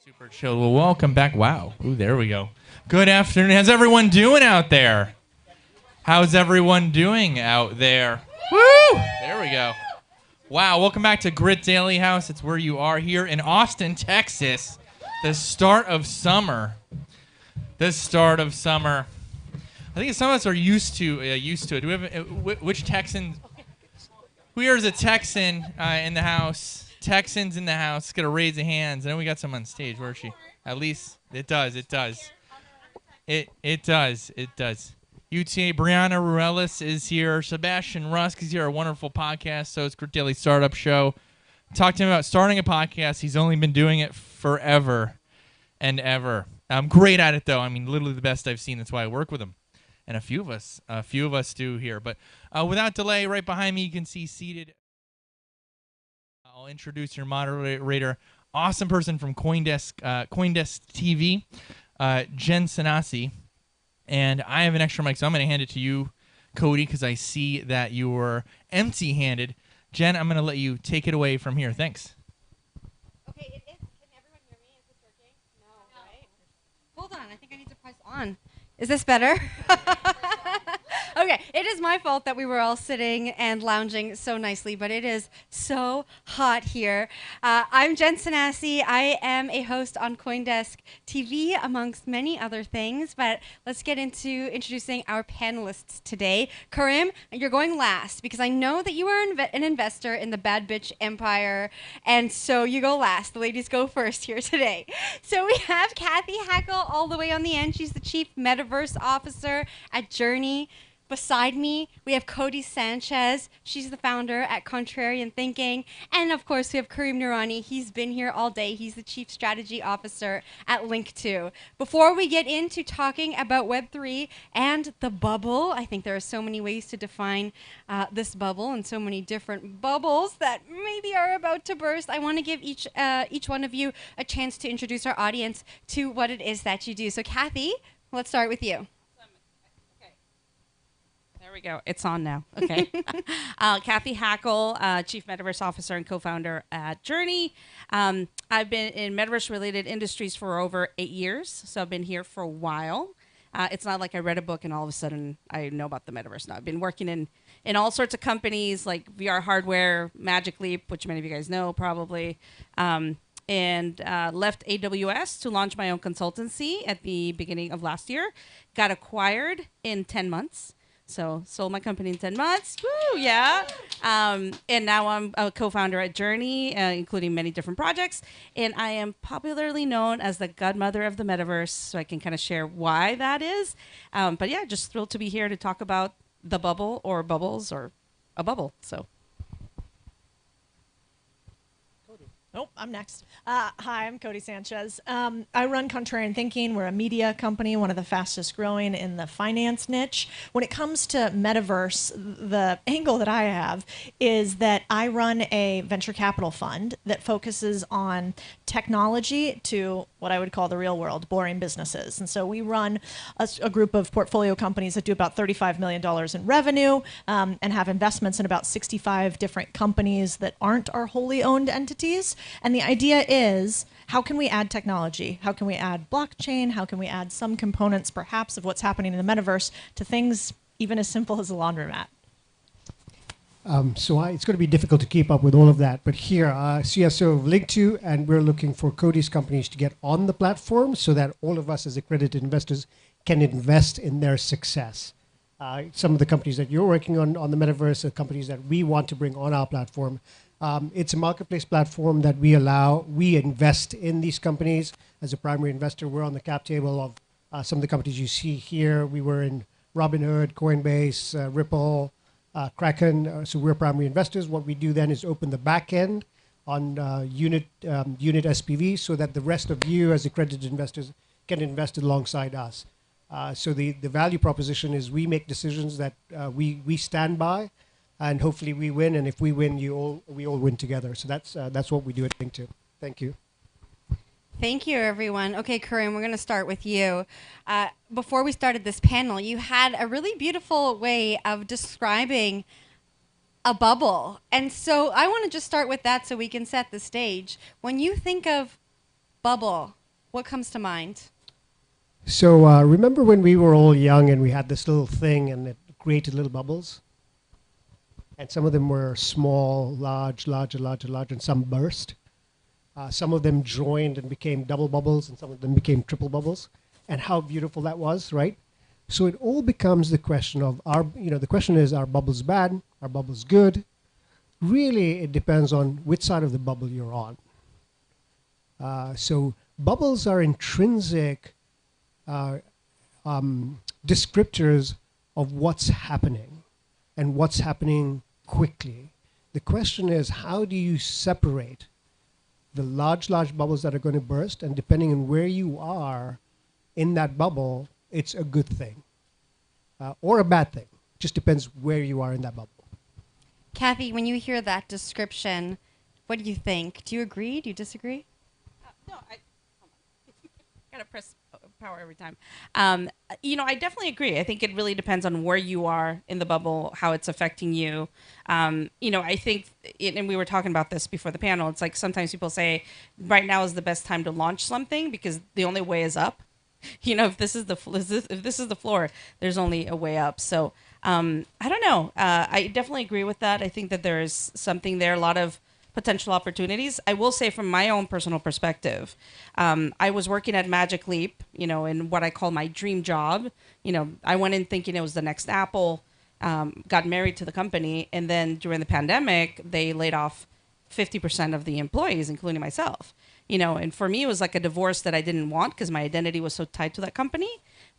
Super chill. Well, welcome back. Wow. Ooh, there we go. Good afternoon. How's everyone doing out there? How's everyone doing out there? Woo! There we go. Wow. Welcome back to Grit Daily House. It's where you are here in Austin, Texas. The start of summer. The start of summer. I think some of us are used to it. Do we have which Texans? Who here is a Texan in the house? Texans in the house. Got to raise the hands. I know we got some on stage. Where is she? At least it does. It does. It does. It does. UTA Brianna Ruelis is here. Sebastian Rusk is here. Our wonderful podcast. So it's Grit Daily Startup Show. Talked to him about starting a podcast. He's only been doing it forever and ever. I'm great at it though. I mean, literally the best I've seen. That's why I work with him. And a few of us do here. But without delay, right behind me, you can see seated. I'll introduce your moderator, awesome person from CoinDesk TV, Jen Sanasi. And I have an extra mic, so I'm going to hand it to you, Cody, because I see that you're empty-handed. Jen, I'm going to let you take it away from here. Thanks. Okay, it is. Can everyone hear me? Is this working? No, right? Hold on. I think I need to press on. Is this better? Okay, it is my fault that we were all sitting and lounging so nicely, but it is so hot here. I'm Jen Sanasi. I am a host on CoinDesk TV, amongst many other things, but let's get into introducing our panelists today. Karim, you're going last because I know that you are an investor in the Bad Bitch Empire, and so you go last. The ladies go first here today. So we have Kathy Hackle all the way on the end. She's the Chief Metaverse Officer at Journey. Beside me, we have Cody Sanchez. She's the founder at Contrarian Thinking. And of course, we have Karim Noorani. He's been here all day. He's the Chief Strategy Officer at Linqto. Before we get into talking about Web3 and the bubble, I think there are so many ways to define this bubble and so many different bubbles that maybe are about to burst. I want to give each one of you a chance to introduce our audience to what it is that you do. So Kathy, let's start with you. There we go. It's on now. Okay. Kathy Hackle, Chief Metaverse Officer and co-founder at Journey. I've been in metaverse-related industries for over 8 years, so I've been here for a while. It's not like I read a book and all of a sudden I know about the metaverse now. I've been working in all sorts of companies like VR hardware, Magic Leap, which many of you guys know probably, and left AWS to launch my own consultancy at the beginning of last year. Got acquired in 10 months. So sold my company in 10 months. Woo, yeah. And now I'm a co-founder at Journey, including many different projects. And I am popularly known as the godmother of the metaverse, so I can kind of share why that is. But yeah, just thrilled to be here to talk about the bubble or bubbles or a bubble. So. Oh, I'm next. Hi, I'm Cody Sanchez. I run Contrarian Thinking. We're a media company, one of the fastest growing in the finance niche. When it comes to metaverse, the angle that I have is that I run a venture capital fund that focuses on technology to what I would call the real world, boring businesses. And so we run a group of portfolio companies that do about $35 million in revenue and have investments in about 65 different companies that aren't our wholly owned entities. And the idea is, how can we add technology? How can we add blockchain? How can we add some components, perhaps, of what's happening in the metaverse to things even as simple as a laundromat? It's going to be difficult to keep up with all of that. But here, CSO of Linqto, and we're looking for Cody's companies to get on the platform so that all of us as accredited investors can invest in their success. Some of the companies that you're working on the metaverse are companies that we want to bring on our platform. It's a marketplace platform that we invest in these companies as a primary investor. We're on the cap table of some of the companies you see here. We were in Robinhood, Coinbase, Ripple, Kraken. So we're primary investors. What we do then is open the back end on unit SPV so that the rest of you as accredited investors can invest alongside us. So the value proposition is we make decisions that we stand by. And hopefully we win, and if we win, we all win together. So that's what we do at Linqto. Thank you. Thank you, everyone. Okay, Karim, we're going to start with you. Before we started this panel, you had a really beautiful way of describing a bubble. And so I want to just start with that so we can set the stage. When you think of bubble, what comes to mind? So remember when we were all young and we had this little thing and it created little bubbles? And some of them were small, large, larger, larger, larger, and some burst. Some of them joined and became double bubbles, and some of them became triple bubbles. And how beautiful that was, right? So it all becomes the question of, the question is, are bubbles bad? Are bubbles good? Really, it depends on which side of the bubble you're on. So bubbles are intrinsic descriptors of what's happening and what's happening quickly. The question is, how do you separate the large bubbles that are going to burst, and depending on where you are in that bubble, it's a good thing or a bad thing. Just depends where you are in that bubble. Kathy, when you hear that description, what do you think? Do you agree? Do you disagree? No, I gotta press power every time. I definitely agree. I think it really depends on where you are in the bubble, how it's affecting you. I think, and we were talking about this before the panel, it's like sometimes people say right now is the best time to launch something because the only way is up. If this is the floor, there's only a way up. So I don't know. I definitely agree with that. I think that there is something there, a lot of potential opportunities. I will say from my own personal perspective, I was working at Magic Leap, in what I call my dream job. I went in thinking it was the next Apple, got married to the company, and then during the pandemic, they laid off 50% of the employees, including myself. And for me, it was like a divorce that I didn't want because my identity was so tied to that company,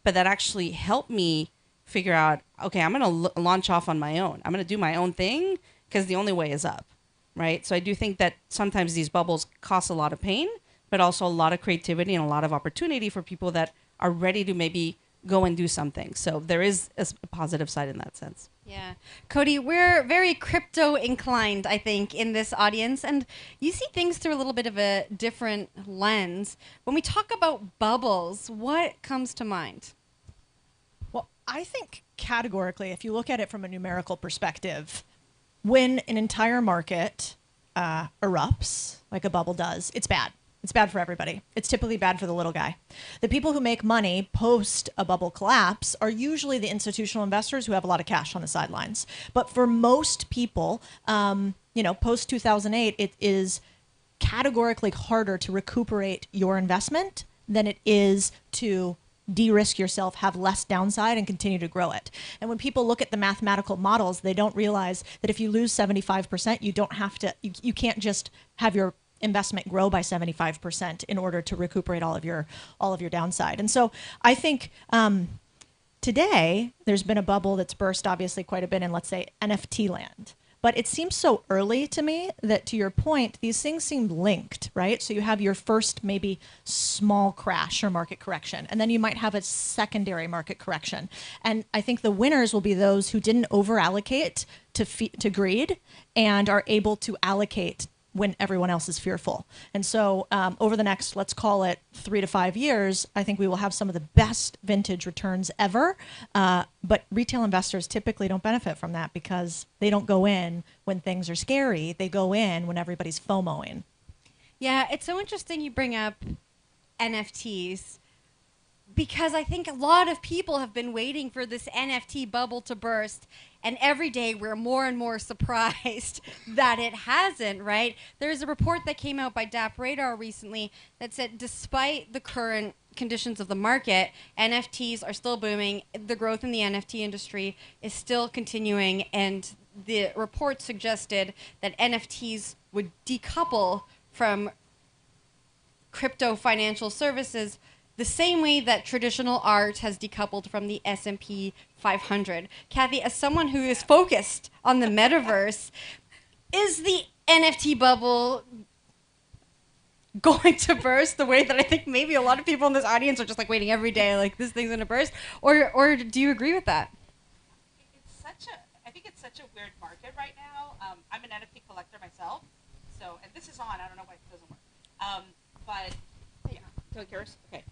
but that actually helped me figure out, okay, I'm going to launch off on my own. I'm going to do my own thing because the only way is up. Right. So I do think that sometimes these bubbles cost a lot of pain, but also a lot of creativity and a lot of opportunity for people that are ready to maybe go and do something. So there is a positive side in that sense. Yeah. Cody, we're very crypto inclined, I think, in this audience. And you see things through a little bit of a different lens. When we talk about bubbles, what comes to mind? Well, I think categorically, if you look at it from a numerical perspective, when an entire market erupts, like a bubble does, it's bad. It's bad for everybody. It's typically bad for the little guy. The people who make money post a bubble collapse are usually the institutional investors who have a lot of cash on the sidelines. But for most people, post 2008, it is categorically harder to recuperate your investment than it is to de-risk yourself, have less downside, and continue to grow it. And when people look at the mathematical models, they don't realize that if you lose 75%, you don't have to, you can't just have your investment grow by 75% in order to recuperate all of your downside. And so I think today there's been a bubble that's burst obviously quite a bit in, let's say, NFT land. But it seems so early to me that, to your point, these things seem linked, right? So you have your first maybe small crash or market correction, and then you might have a secondary market correction. And I think the winners will be those who didn't over-allocate to greed and are able to allocate when everyone else is fearful. And so over the next, let's call it 3 to 5 years, I think we will have some of the best vintage returns ever. But retail investors typically don't benefit from that because they don't go in when things are scary. They go in when everybody's FOMOing. Yeah, it's so interesting you bring up NFTs because I think a lot of people have been waiting for this NFT bubble to burst. And every day we're more and more surprised that it hasn't, right? There's a report that came out by DAP Radar recently that said despite the current conditions of the market, NFTs are still booming. The growth in the NFT industry is still continuing. And the report suggested that NFTs would decouple from crypto financial services the same way that traditional art has decoupled from the S&P 500. Kathy, as someone who is focused on the metaverse, is the NFT bubble going to burst the way that I think maybe a lot of people in this audience are just like waiting every day, like this thing's going to burst? Or do you agree with that? I think it's such a weird market right now. I'm an NFT collector myself, so, and this is on, I don't know why it doesn't work. But, yeah, take yours? Okay.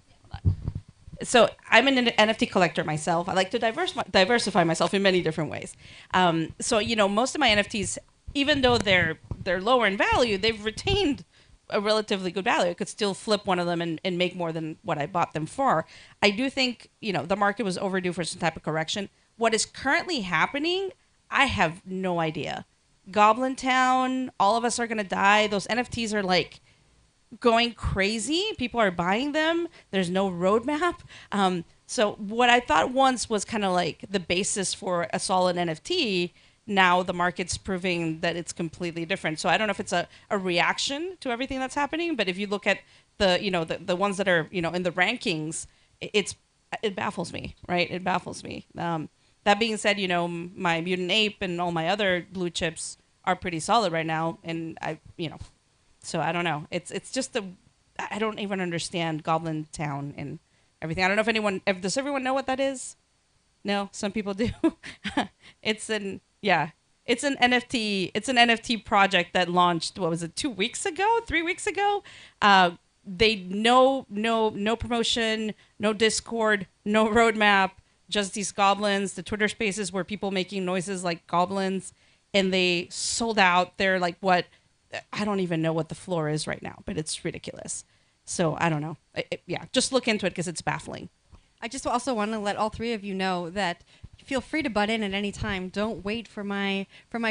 So I'm an NFT collector myself. I like to diversify myself in many different ways. So most of my NFTs, even though they're lower in value, they've retained a relatively good value. I could still flip one of them and make more than what I bought them for. I do think, the market was overdue for some type of correction. What is currently happening, I have no idea. Goblin Town, all of us are going to die. Those NFTs are like going crazy. People are buying them. There's no roadmap. So what I thought once was kind of like the basis for a solid NFT, now the market's proving that it's completely different. So I don't know if it's a reaction to everything that's happening, but if you look at the ones that are, in the rankings, it baffles me, right? It baffles me. That being said, my Mutant Ape and all my other blue chips are pretty solid right now. And so I don't know. It's just I don't even understand Goblin Town and everything. I don't know does everyone know what that is? No, some people do. It's an NFT. It's an NFT project that launched. What was it? 2 weeks ago? 3 weeks ago? They no promotion, no Discord, no roadmap. Just these goblins. The Twitter Spaces were people making noises like goblins, and they sold out. They're like what? I don't even know what the floor is right now, but it's ridiculous. So I don't know. Just look into it because it's baffling. I just also want to let all three of you know that feel free to butt in at any time. Don't wait for my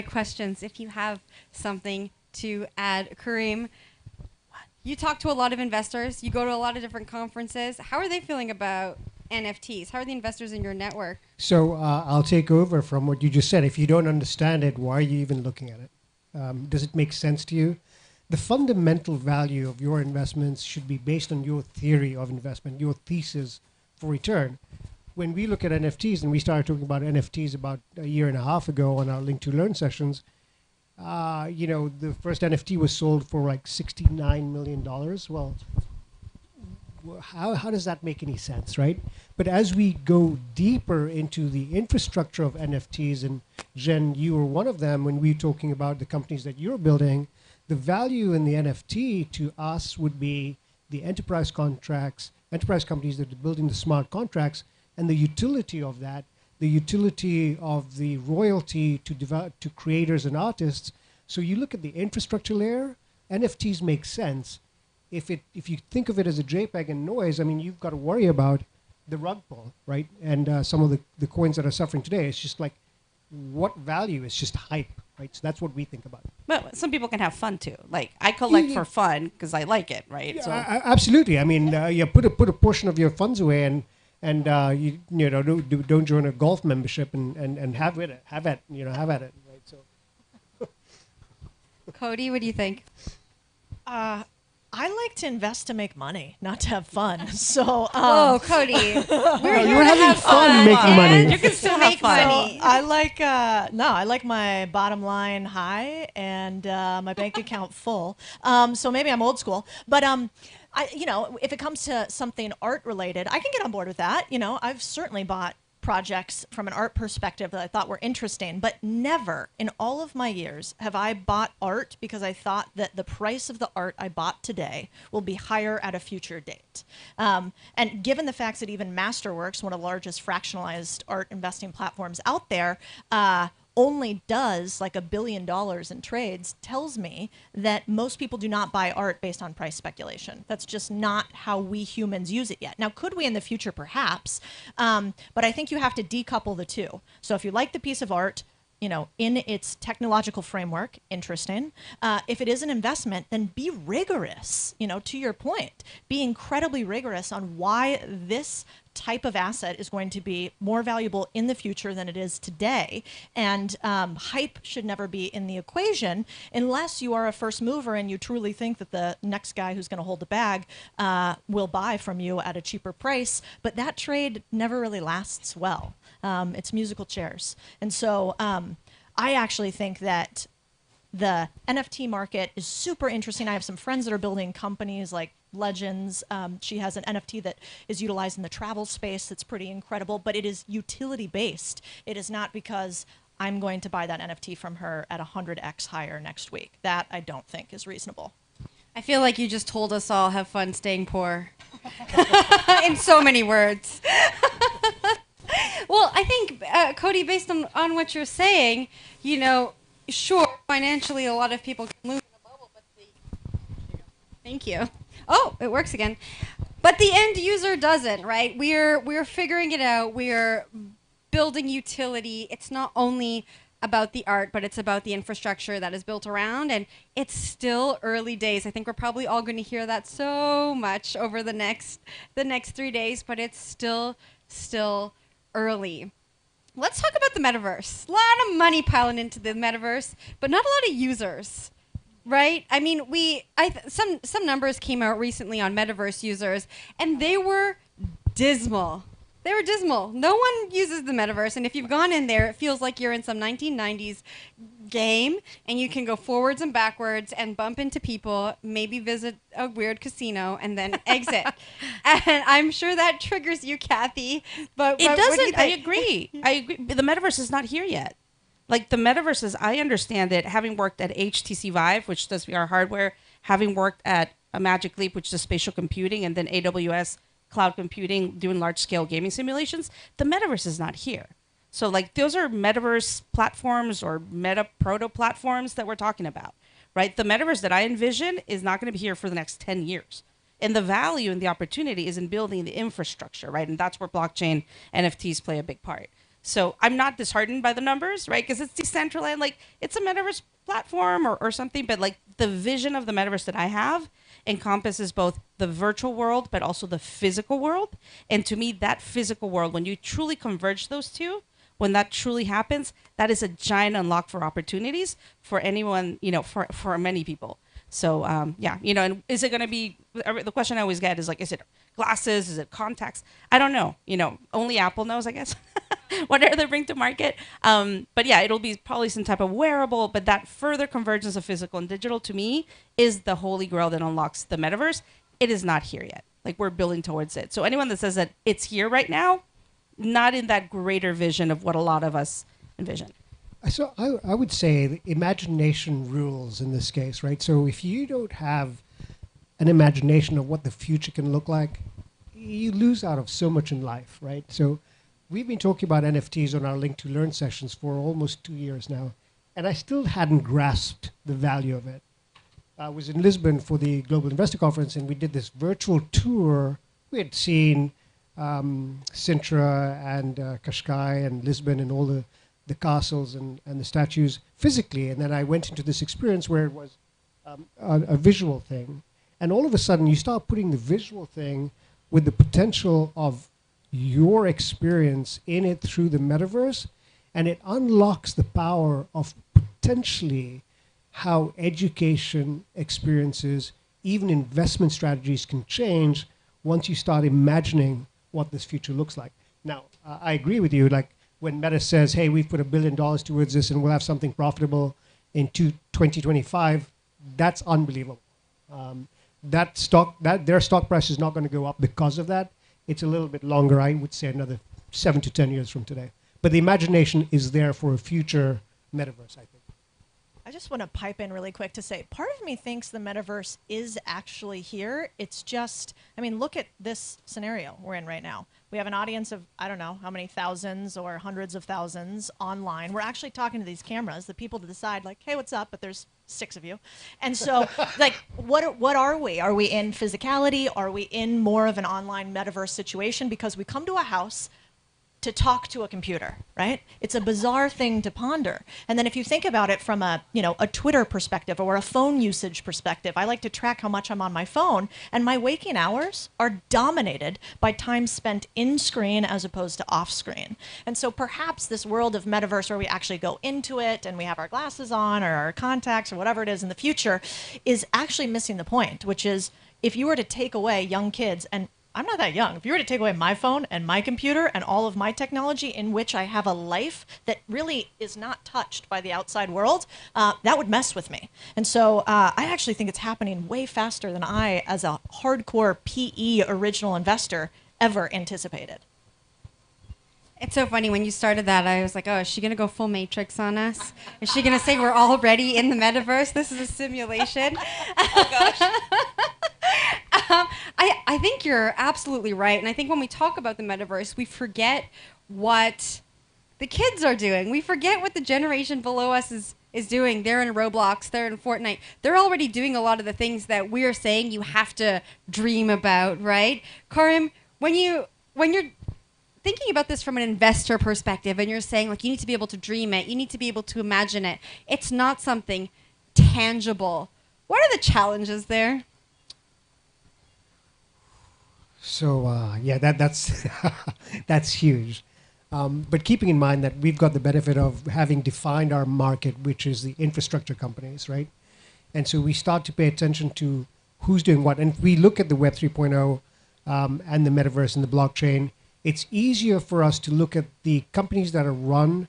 questions if you have something to add. Kareem, you talk to a lot of investors. You go to a lot of different conferences. How are they feeling about NFTs? How are the investors in your network? So I'll take over from what you just said. If you don't understand it, why are you even looking at it? Does it make sense to you? The fundamental value of your investments should be based on your theory of investment, your thesis for return. When we look at NFTs, and we started talking about NFTs about a year and a half ago on our Linqto Learn sessions, the first NFT was sold for like $69 million. Well, how does that make any sense, right? But as we go deeper into the infrastructure of NFTs, and Jen, you were one of them when we were talking about the companies that you're building, the value in the NFT to us would be the enterprise companies that are building the smart contracts, and the utility of that, the utility of the royalty to creators and artists. So you look at the infrastructure layer, NFTs make sense. If you think of it as a JPEG and noise, I mean, you've got to worry about the rug pull, right? And some of the coins that are suffering today, it's just like, what value? It's just hype, right? So that's what we think about. But some people can have fun too. Like I collect for fun because I like it, right? Yeah, So absolutely. I mean, you put a portion of your funds away, and don't join a golf membership and have at it, right? So, Cody, what do you think? I like to invest to make money, not to have fun. So, Whoa, Cody, you're having fun making money. You can still make money. So I like my bottom line high and my bank account full. So maybe I'm old school, but if it comes to something art related, I can get on board with that. I've certainly bought projects from an art perspective that I thought were interesting, but never in all of my years have I bought art because I thought that the price of the art I bought today will be higher at a future date. And given the fact that even Masterworks, one of the largest fractionalized art investing platforms out there, only does like $1 billion in trades, tells me that most people do not buy art based on price speculation. That's just not how we humans use it yet. Now, could we in the future? Perhaps. But I think you have to decouple the two. So if you like the piece of art, in its technological framework, interesting. If it is an investment, then be rigorous, to your point. Be incredibly rigorous on why this type of asset is going to be more valuable in the future than it is today. And hype should never be in the equation unless you are a first mover and you truly think that the next guy who's going to hold the bag will buy from you at a cheaper price. But that trade never really lasts well. It's musical chairs. And so I actually think that the NFT market is super interesting. I have some friends that are building companies like Legends. She has an NFT that is utilized in the travel space that's pretty incredible, but it is utility based. It is not because I'm going to buy that NFT from her at 100x higher next week. That I don't think is reasonable. I feel like you just told us all have fun staying poor in so many words. Well, I think, Cody, based on what you're saying, sure, financially a lot of people can lose in the bubble, but Thank you. Oh, it works again. But the end user doesn't, right? We're figuring it out. We're building utility. It's not only about the art, but it's about the infrastructure that is built around, and it's still early days. I think we're probably all going to hear that so much over the next 3 days, but it's still early. Let's talk about the metaverse. A lot of money piling into the metaverse, but not a lot of users. Right? I mean, some numbers came out recently on metaverse users, and they were dismal. They were dismal. No one uses the metaverse, and if you've gone in there, it feels like you're in some 1990s game, and you can go forwards and backwards and bump into people, maybe visit a weird casino, and then exit. And I'm sure that triggers you, Kathy. But It what do you doesn't. I think? agree. The metaverse is not here yet. Like the metaverse, as I understand it, having worked at HTC Vive, which does VR hardware, having worked at a Magic Leap, which is spatial computing, and then AWS cloud computing, doing large-scale gaming simulations, the metaverse is not here. So like those are metaverse platforms or meta proto platforms that we're talking about, right? The metaverse that I envision is not going to be here for the next 10 years. And the value and the opportunity is in building the infrastructure, right? And that's where blockchain NFTs play a big part. So I'm not disheartened by the numbers, right? Because it's decentralized, like it's a metaverse platform or something, but like the vision of the metaverse that I have encompasses both the virtual world, but also the physical world. And to me, that physical world, when you truly converge those two, when that truly happens, that is a giant unlock for opportunities for anyone, for many people. So yeah, and is it going to be, the question I always get is like, is it glasses? Is it contacts? I don't know. Only Apple knows, I guess, whatever they bring to market. But yeah, it'll be probably some type of wearable, but that further convergence of physical and digital to me is the holy grail that unlocks the metaverse. It is not here yet. Like we're building towards it. So anyone that says that it's here right now, not in that greater vision of what a lot of us envision. So I would say the imagination rules in this case, right? So if you don't have an imagination of what the future can look like, you lose out of so much in life, right? So we've been talking about NFTs on our Linqto Learn sessions for almost 2 years now, and I still hadn't grasped the value of it. I was in Lisbon for the Global Investor Conference, and we did this virtual tour. We had seen Sintra and Cascais and Lisbon and all the castles and the statues physically. And then I went into this experience where it was a visual thing. And all of a sudden, you start putting the visual thing with the potential of your experience in it through the metaverse, and it unlocks the power of potentially how education experiences, even investment strategies can change once you start imagining what this future looks like. Now, I agree with you, like when Meta says, hey, we've put $1 billion towards this and we'll have something profitable in 2025, that's unbelievable. Their stock price is not going to go up because of that. It's a little bit longer, I would say another 7 to 10 years from today. But the imagination is there for a future metaverse, I think. I just want to pipe in really quick to say, part of me thinks the metaverse is actually here. It's just, look at this scenario we're in right now. We have an audience of, I don't know how many thousands or hundreds of thousands online. We're actually talking to these cameras, the people to decide like, hey, what's up? But there's 6 of you. And so like, what are we? Are we in physicality? Are we in more of an online metaverse situation? Because we come to a house to talk to a computer, right? It's a bizarre thing to ponder. And then if you think about it from a Twitter perspective or a phone usage perspective, I like to track how much I'm on my phone, and my waking hours are dominated by time spent in screen as opposed to off screen. And so perhaps this world of metaverse where we actually go into it and we have our glasses on or our contacts or whatever it is in the future is actually missing the point, which is if you were to take away young kids, and I'm not that young. If you were to take away my phone and my computer and all of my technology in which I have a life that really is not touched by the outside world, that would mess with me. And so I actually think it's happening way faster than I, as a hardcore PE original investor, ever anticipated. It's so funny. When you started that, I was like, oh, is she going to go full Matrix on us? Is she going to say we're already in the metaverse? This is a simulation. Oh, gosh. I think you're absolutely right. And I think when we talk about the metaverse, we forget what the kids are doing. We forget what the generation below us is doing. They're in Roblox, they're in Fortnite. They're already doing a lot of the things that we're saying you have to dream about, right? Karim, when you're thinking about this from an investor perspective and you're saying like you need to be able to dream it, you need to be able to imagine it. It's not something tangible. What are the challenges there? So that's that's huge. But keeping in mind that we've got the benefit of having defined our market, which is the infrastructure companies, right? And so we start to pay attention to who's doing what. And if we look at the Web 3.0 and the metaverse and the blockchain, it's easier for us to look at the companies that are run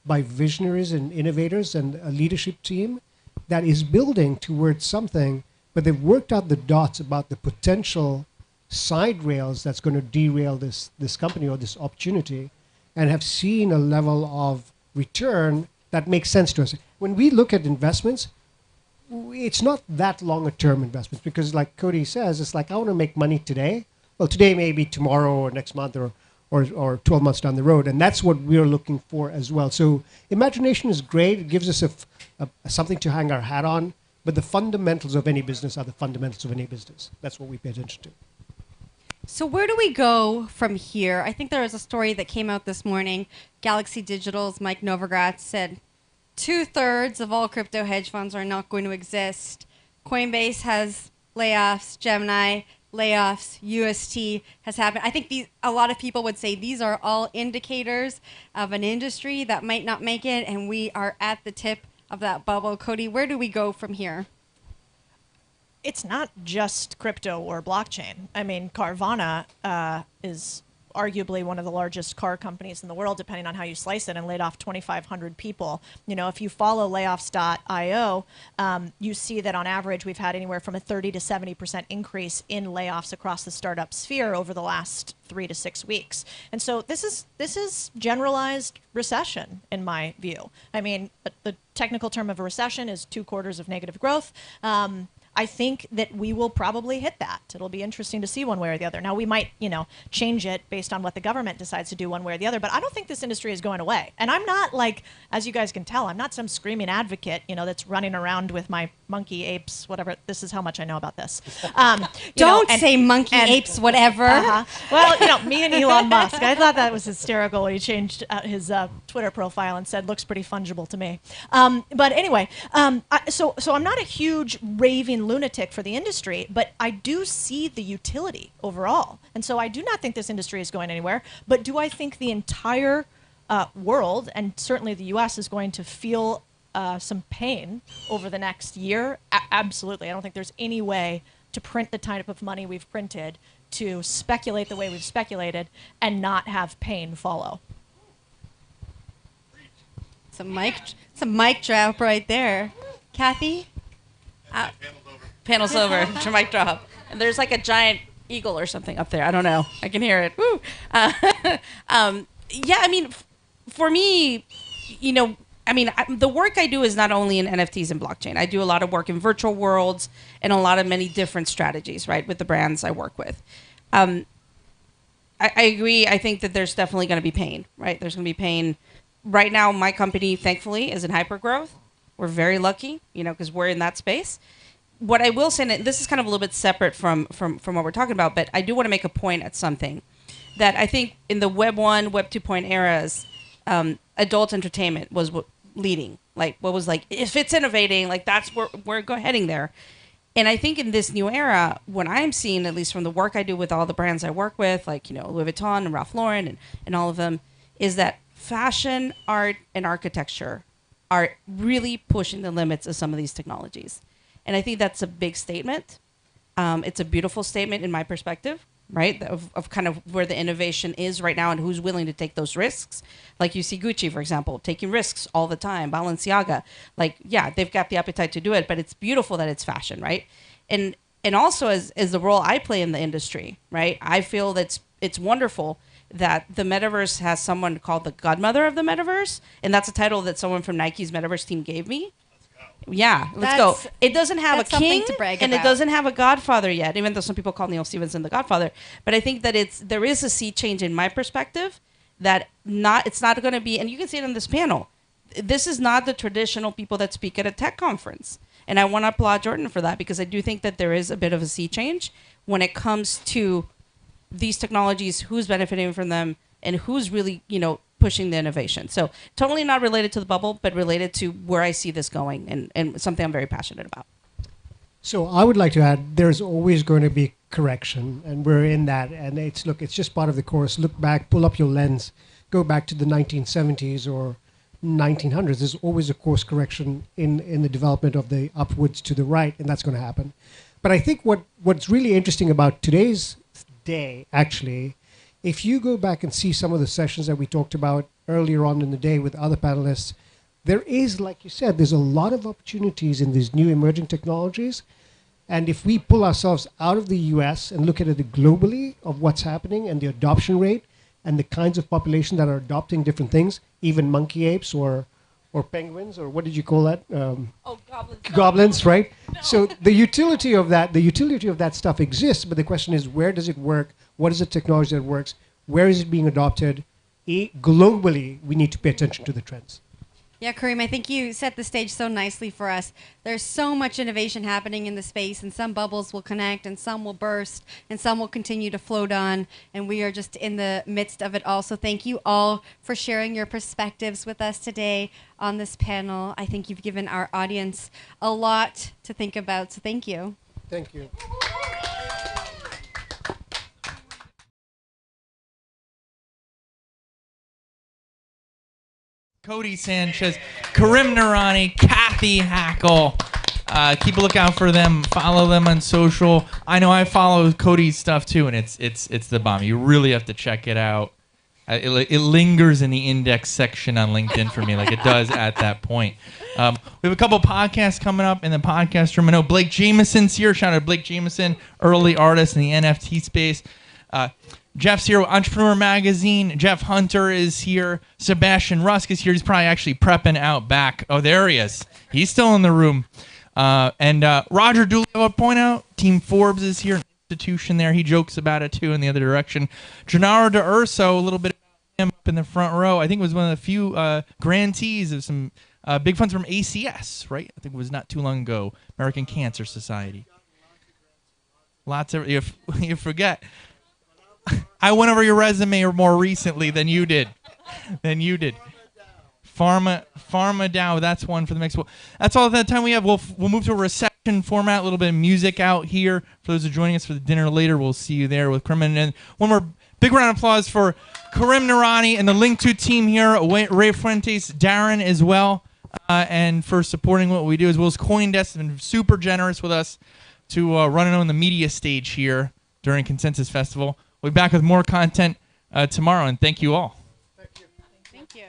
by visionaries and innovators and a leadership team that is building towards something, but they've worked out the dots about the potential side rails that's going to derail this company or this opportunity, and have seen a level of return that makes sense to us. When we look at investments, it's not that longer term investments, because like Cody says, it's like, I want to make money today. Well, today, maybe tomorrow or next month or 12 months down the road. And that's what we're looking for as well. So imagination is great. It gives us something to hang our hat on. But the fundamentals of any business are the fundamentals of any business. That's what we pay attention to. So where do we go from here? I think there was a story that came out this morning. Galaxy Digital's Mike Novogratz said 2/3 of all crypto hedge funds are not going to exist. Coinbase has layoffs, Gemini layoffs, UST has happened. I think a lot of people would say these are all indicators of an industry that might not make it, and we are at the tip of that bubble. Cody, where do we go from here? It's not just crypto or blockchain. I mean, Carvana is arguably one of the largest car companies in the world, depending on how you slice it, and laid off 2,500 people. You know, if you follow layoffs.io, you see that on average we've had anywhere from a 30 to 70% increase in layoffs across the startup sphere over the last 3 to 6 weeks. And so this is generalized recession in my view. I mean, the technical term of a recession is 2 quarters of negative growth. I think that we will probably hit that. It'll be interesting to see one way or the other. Now, we might, change it based on what the government decides to do one way or the other, but I don't think this industry is going away. And I'm not like, as you guys can tell, I'm not some screaming advocate, that's running around with my monkey, apes, whatever. This is how much I know about this. Don't say monkey, apes, whatever. Well, me and Elon Musk, I thought that was hysterical when he changed his Twitter profile and said, looks pretty fungible to me. But anyway, so I'm not a huge raving lunatic for the industry, but I do see the utility overall. And so I do not think this industry is going anywhere. But do I think the entire world, and certainly the U.S., is going to feel some pain over the next year? Absolutely. I don't think there's any way to print the type of money we've printed, to speculate the way we've speculated, and not have pain follow. It's a mic drop right there. Kathy? Panel's over. It's your mic drop. And there's like a giant eagle or something up there. I don't know. I can hear it. Woo. Yeah, I mean, for me, the work I do is not only in NFTs and blockchain. I do a lot of work in virtual worlds and many different strategies, right, with the brands I work with. I agree. I think that there's definitely going to be pain, right? There's going to be pain. Right now, my company, thankfully, is in hypergrowth. We're very lucky, because we're in that space. What I will say, and this is kind of a little bit separate from what we're talking about, but I do want to make a point at something that I think in the Web 1, Web 2.0 eras, adult entertainment was leading. If it's innovating, that's where we're heading there. And I think in this new era, what I'm seeing, at least from the work I do with all the brands I work with, Louis Vuitton and Ralph Lauren and all of them, is that fashion, art, and architecture are really pushing the limits of some of these technologies. And I think that's a big statement. It's a beautiful statement in my perspective, right? Of kind of where the innovation is right now and who's willing to take those risks. Like you see Gucci, for example, taking risks all the time. Balenciaga, they've got the appetite to do it, but it's beautiful that it's fashion, right? And also as the role I play in the industry, right? I feel that it's wonderful that the metaverse has someone called the godmother of the metaverse. And that's a title that someone from Nike's metaverse team gave me. Yeah, let's go. It doesn't have a king, and it doesn't have a godfather yet, even though some people call Neil Stephenson the godfather. But I think that there is a sea change in my perspective that it's not going to be, and you can see it in this panel, this is not the traditional people that speak at a tech conference. And I want to applaud Jordan for that, because I do think that there is a bit of a sea change when it comes to these technologies, who's benefiting from them, and who's really, pushing the innovation. So totally not related to the bubble, but related to where I see this going, and something I'm very passionate about. So I would like to add, there's always going to be correction, and we're in that. And it's just part of the course. Look back, pull up your lens, go back to the 1970s or 1900s. There's always a course correction in the development of the upwards to the right, and that's going to happen. But I think what's really interesting about today's day, actually, if you go back and see some of the sessions that we talked about earlier on in the day with other panelists, there is, like you said, there's a lot of opportunities in these new emerging technologies. And if we pull ourselves out of the US and look at it globally of what's happening and the adoption rate and the kinds of population that are adopting different things, even monkey apes or penguins, or what did you call that? Goblins. Goblins, right? No. So the utility of that stuff exists, but the question is, where does it work? What is the technology that works? Where is it being adopted? Globally, we need to pay attention to the trends. Yeah, Kareem, I think you set the stage so nicely for us. There's so much innovation happening in the space, and some bubbles will connect, and some will burst, and some will continue to float on, and we are just in the midst of it all. So thank you all for sharing your perspectives with us today on this panel. I think you've given our audience a lot to think about, so thank you. Thank you. Cody Sanchez, Karim Noorani, Kathy Hackle. Keep a lookout for them. Follow them on social. I know I follow Cody's stuff too, and it's the bomb. You really have to check it out. It lingers in the index section on LinkedIn for me, like it does at that point. We have a couple podcasts coming up in the podcast room. I know Blake Jameson's here. Shout out to Blake Jameson, early artist in the NFT space. Jeff's here with Entrepreneur Magazine. Jeff Hunter is here. Sebastian Rusk is here. He's probably actually prepping out back. Oh, there he is. He's still in the room. And Roger Dooley, I would point out, Team Forbes is here. Institution there. He jokes about it, too, in the other direction. Gennaro D'Urso, a little bit about him up in the front row. I think it was one of the few grantees of some big funds from ACS, right? I think it was not too long ago. American Cancer Society. Lots of... You forget... I went over your resume more recently than you did. Pharma Dow, that's one for the mix. Well, that's all the time we have. We'll move to a reception format, a little bit of music out here. For those who are joining us for the dinner later, we'll see you there with Karim. And one more big round of applause for Karim Noorani and the Linqto team here, Ray Fuentes, Darren as well, and for supporting what we do, as well as CoinDesk has been super generous with us to run it on the media stage here during Consensus Festival. We'll be back with more content tomorrow, and thank you all. Thank you.